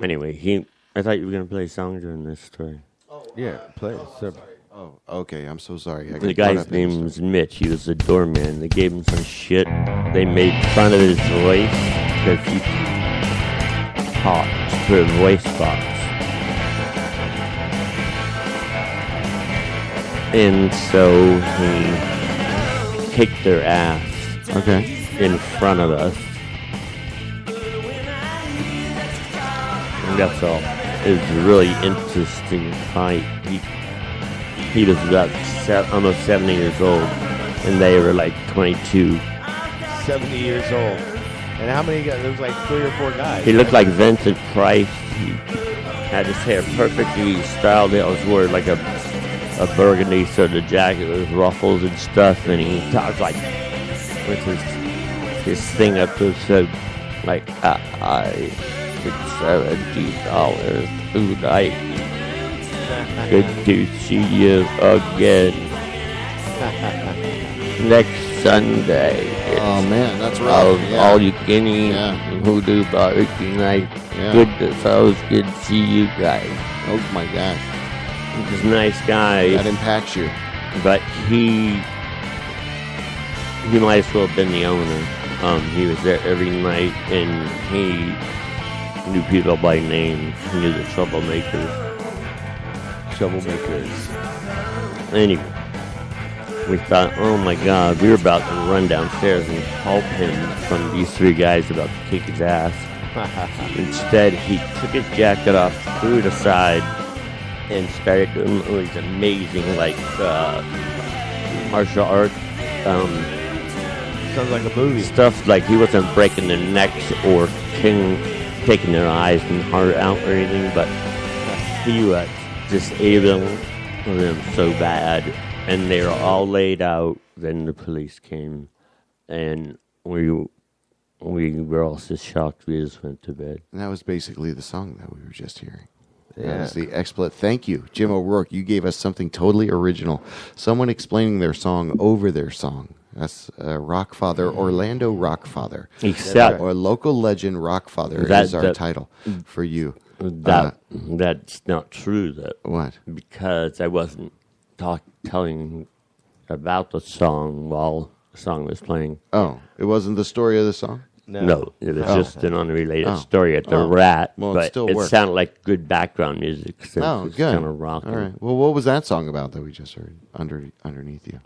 Anyway, I thought you were going to play a song during this story. Yeah, play it. Oh, okay. I'm so sorry. The guy's name was Mitch. He was a doorman. They gave him some shit. They made fun of his voice because he talked through a voice box. And so he kicked their ass in front of us. And that's all. It was a really interesting fight. He was about almost 70 years old, and they were like 22. 70 years old. And how many guys? There was like 3 or 4 guys. He looked like Vincent Price. He had his hair perfectly styled. It was wearing like a burgundy sort of jacket with ruffles and stuff, and he talked like with his thing up to his head, like I $70 tonight. Good to see you again next Sunday. Oh man, that's right. All you can eat hoodoo barbecue night. Yeah. It's always good to see you guys. Oh my gosh. He's a nice guy. That impacts you. But he might as well have been the owner. He was there every night, and he knew people by name. He knew the troublemakers. Anyway, we thought, oh my God, we were about to run downstairs and help him from these 3 guys about to kick his ass. Instead, he took his jacket off, threw it aside, and started doing these amazing, like, martial arts. Sounds like a movie. Stuff like he wasn't breaking their necks or taking their eyes and heart out or anything, but he was disabling them so bad, and they were all laid out. Then the police came, and we were all just shocked. We just went to bed. And that was basically the song that we were just hearing. Yeah. That was the expletive. Thank you, Jim O'Rourke. You gave us something totally original. Someone explaining their song over their song. That's Rockfather, Orlando Rockfather. Except, or local legend Rockfather is our title for you. That's not true, though. What? Because I wasn't telling about the song while the song was playing. Oh, it wasn't the story of the song? No, it was just an unrelated story at the Rat. Well, but it sounded like good background music since it's good. kind of rocking. All right. Well, what was that song about that we just heard underneath you?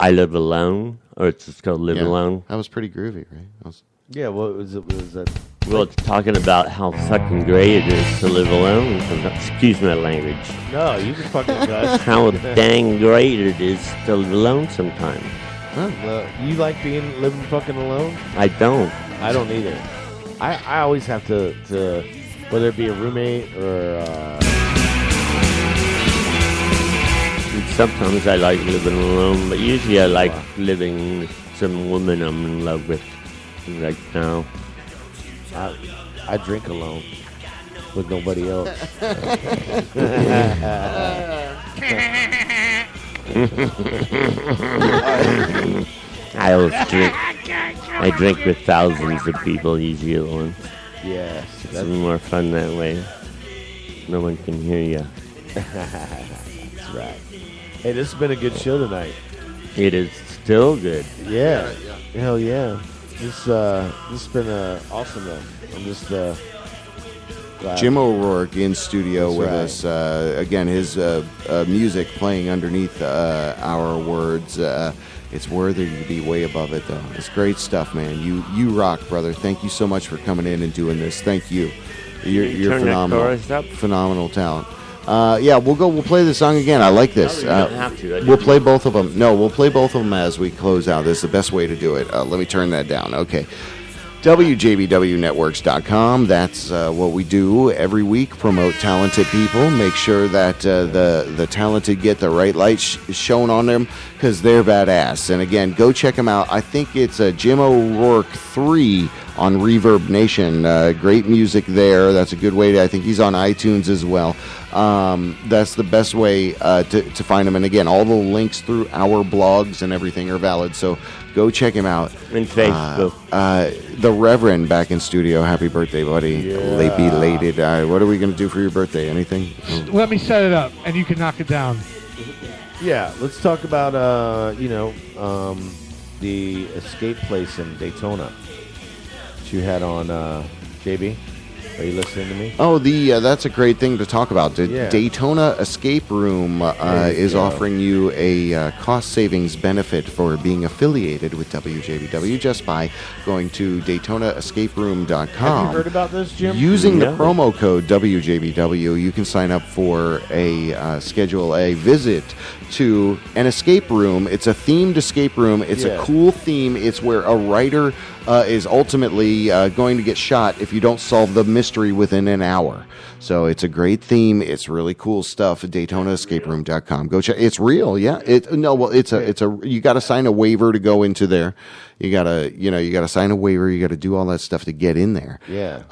I Live Alone, or it's just called Live Alone. That was pretty groovy, right? Yeah, what was it? Was that? Well, it's talking about how fucking great it is to live alone. Excuse my language. No, you just fucking got how dang great it is to live alone sometimes. Huh? You like living fucking alone? I don't. I don't either. I always have to whether it be a roommate or. Sometimes I like living alone, but usually I like living with some woman I'm in love with right now. I drink alone with nobody else. I always drink. I drink with thousands of people, usually alone. Yes, it's more fun that way. No one can hear you. That's right. Hey, this has been a good show tonight. It is still good. Yeah. Hell yeah. This has been awesome, though. I'm just glad. Jim O'Rourke in studio That's with right. us. Again, his music playing underneath our words. It's worthy to be way above it, though. It's great stuff, man. You rock, brother. Thank you so much for coming in and doing this. Thank you. You're Turn phenomenal. that chorus up. Phenomenal talent. Yeah, we'll play the song again. I like this. You don't have to. We'll play both of them. No, we'll play both of them as we close out. This is the best way to do it. Let me turn that down. Okay. WJBWnetworks.com. That's what we do every week. Promote talented people. Make sure that the talented get the right light shown on them because they're badass. And again, go check them out. I think it's Jim O'Rourke 3 on Reverb Nation. Great music there. That's a good way to. I think he's on iTunes as well. That's the best way to find him. And again, all the links through our blogs and everything are valid. So go check him out. And Facebook. The Reverend back in studio. Happy birthday, buddy. Yeah. Belated. What are we going to do for your birthday? Anything? Let me set it up, and you can knock it down. Yeah, let's talk about, the escape place in Daytona that you had on, JB. Are you listening to me? Oh, that's a great thing to talk about. Yeah. Daytona Escape Room is offering you a cost savings benefit for being affiliated with WJBW just by going to DaytonaEscapeRoom.com. Have you heard about this, Jim? Using the promo code WJBW, you can sign up for schedule a visit to an escape room. It's a themed escape room. It's a cool theme. It's where a writer is ultimately going to get shot if you don't solve the mystery within an hour. So it's a great theme. It's really cool stuff. DaytonaEscapeRoom.com. Go check. It's real. Yeah. You got to sign a waiver to go into there. You gotta sign a waiver. You got to do all that stuff to get in there. Yeah.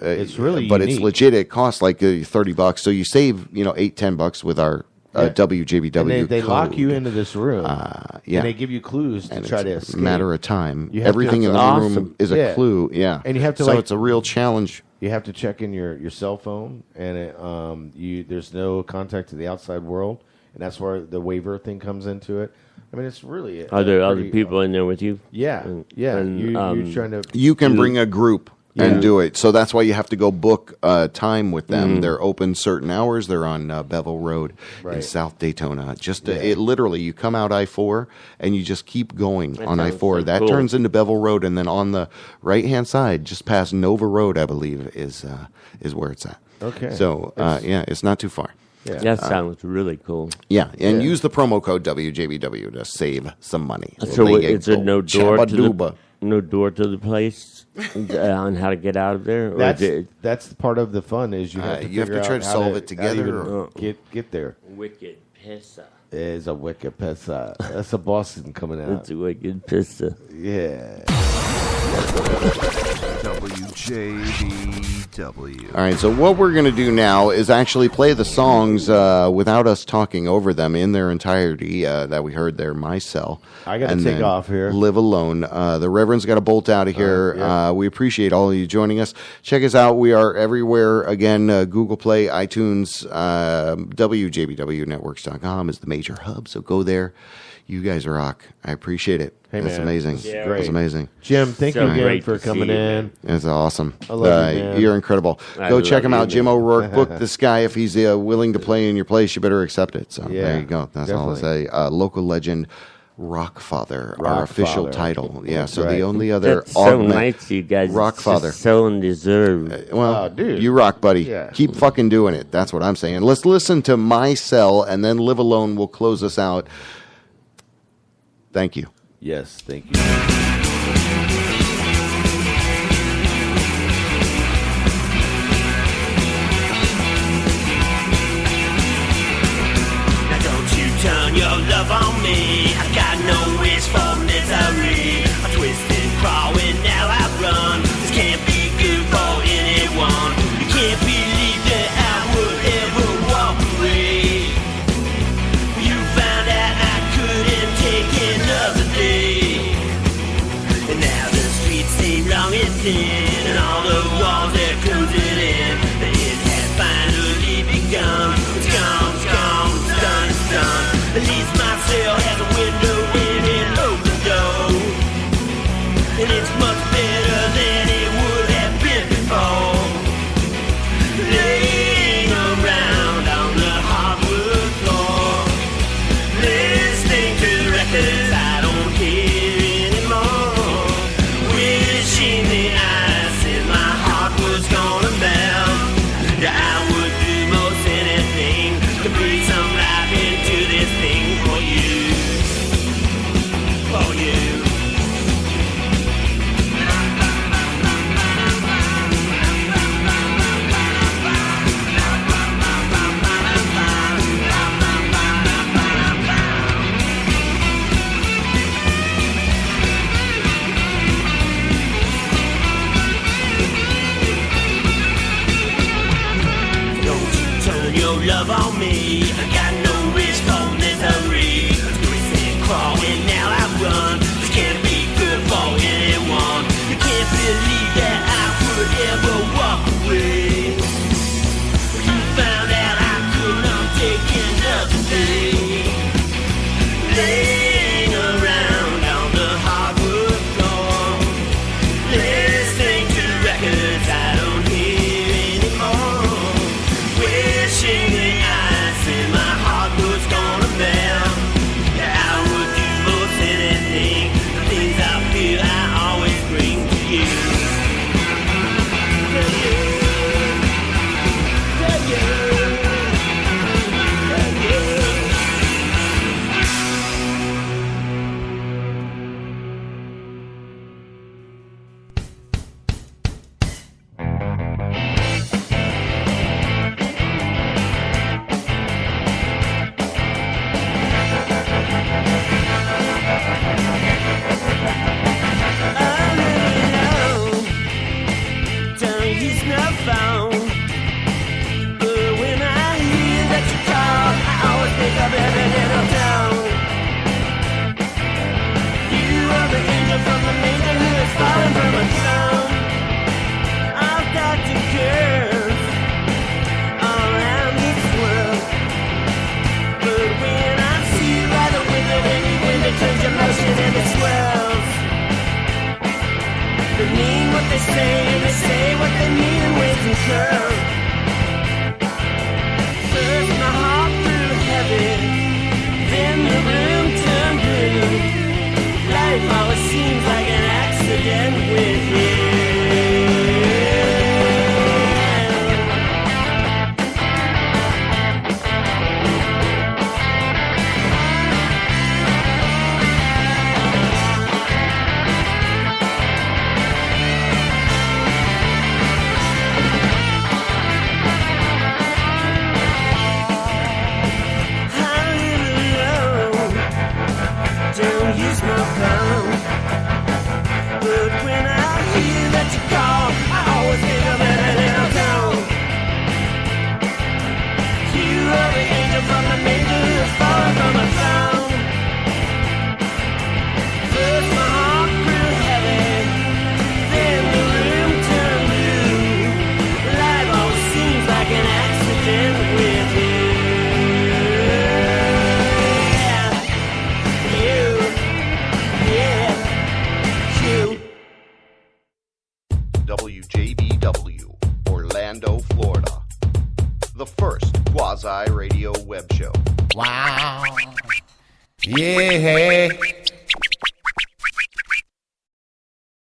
It's really, but unique. It's legit. It costs like $30. So you save, $8-10 with our WJBW and they code. lock you into this room. And they give you clues to try to escape. It's a matter of time. Everything in the room is a clue. Yeah. And you have to it's a real challenge. You have to check in your cell phone, and there's no contact to the outside world, and that's where the waiver thing comes into it. I mean, it's really. Are there other people in there with you? Yeah, And, you're trying to. You can bring a group and do it. So that's why you have to go book time with them. They're open certain hours. They're on Bevel Road in South Daytona. It literally, you come out I-4 and you just keep going on I-4. So that cool. turns into Bevel Road, and then on the right-hand side, just past Nova Road, I believe, is where it's at. Okay. So, it's not too far. Yeah. That sounds really cool. Yeah, and use the promo code WJBW to save some money. So it's a no door to the place on how to get out of there? That's the part of the fun is you have to try to solve it together. Get there. Wicked pissa. It is a wicked pissa. That's a Boston coming out. It's a wicked pissa. Yeah. WJBW. All right, so what we're going to do now is actually play the songs without us talking over them in their entirety that we heard there, My Cell. I got to take off here. Live Alone. The Reverend's got to bolt out of here. We appreciate all of you joining us. Check us out. We are everywhere. Again, Google Play, iTunes, WJBWnetworks.com is the major hub, so go there. You guys rock. I appreciate it. Hey, That's man. amazing. Yeah, That's amazing. Jim, thank you again for coming in. It's awesome. I love you, man. You're incredible. Go check him out. Jim O'Rourke. Book this guy. If he's willing to play in your place, you better accept it. So there you go. That's all I'll say. Local legend. Rockfather, our official title. Yeah, so the only other That's so nice, you guys. Rockfather. It's so undeserved. Dude, you rock, buddy. Yeah. Keep fucking doing it. That's what I'm saying. Let's listen to My Cell, and then Live Alone will close us out. Thank you. Yes, thank you. Now don't you turn your love on me. I've got no wish for misery. I twist and crawl and now I run. This can't be good for anyone. You can't believe that I would ever walk away. You found out I couldn't take another day. And now the streets seem long and thin, and all the walls they're closing in. It has finally begun. It's gone, it's gone, it's done, it's done. At least my cell has a window in an open door, and it's much better than it would have been before. Laying around on the hardwood floor, listening to records I don't hear anymore. Wishing the ice in my heart was gonna melt. Yeah, I would do most anything love on me. I got no wish for misery. Twisted, crawling, now I run. This can't be good for anyone. You can't believe that I would ever walk away. You found out I could not take another day. Laying around on the hardwood floor, listening to records I don't hear anymore. Wishing the ice in my heart was gonna melt. I would do most anything. The things I feel I always bring to you. Don't use no phone, but when I hear that you call, I always think of every little town. You are the angel from the manger who is falling from a throne. I've got to curve all around this world, but when I see you by the window, any wind that turns your motion into swirls. They mean what they say, and they say what they mean in waves and curves. First my heart grew heavy, then the room turned blue. Life always seems like an accident with you. Don't use my phone, but when I hear that you call, I always think of it in a town. You are the angel from the manger who's fallen from a throne. First my heart grew heavy, then the room turned blue. Life always seems like an accident with you. WJBW, Orlando, Florida. The first quasi-radio web show. Wow. Yeah.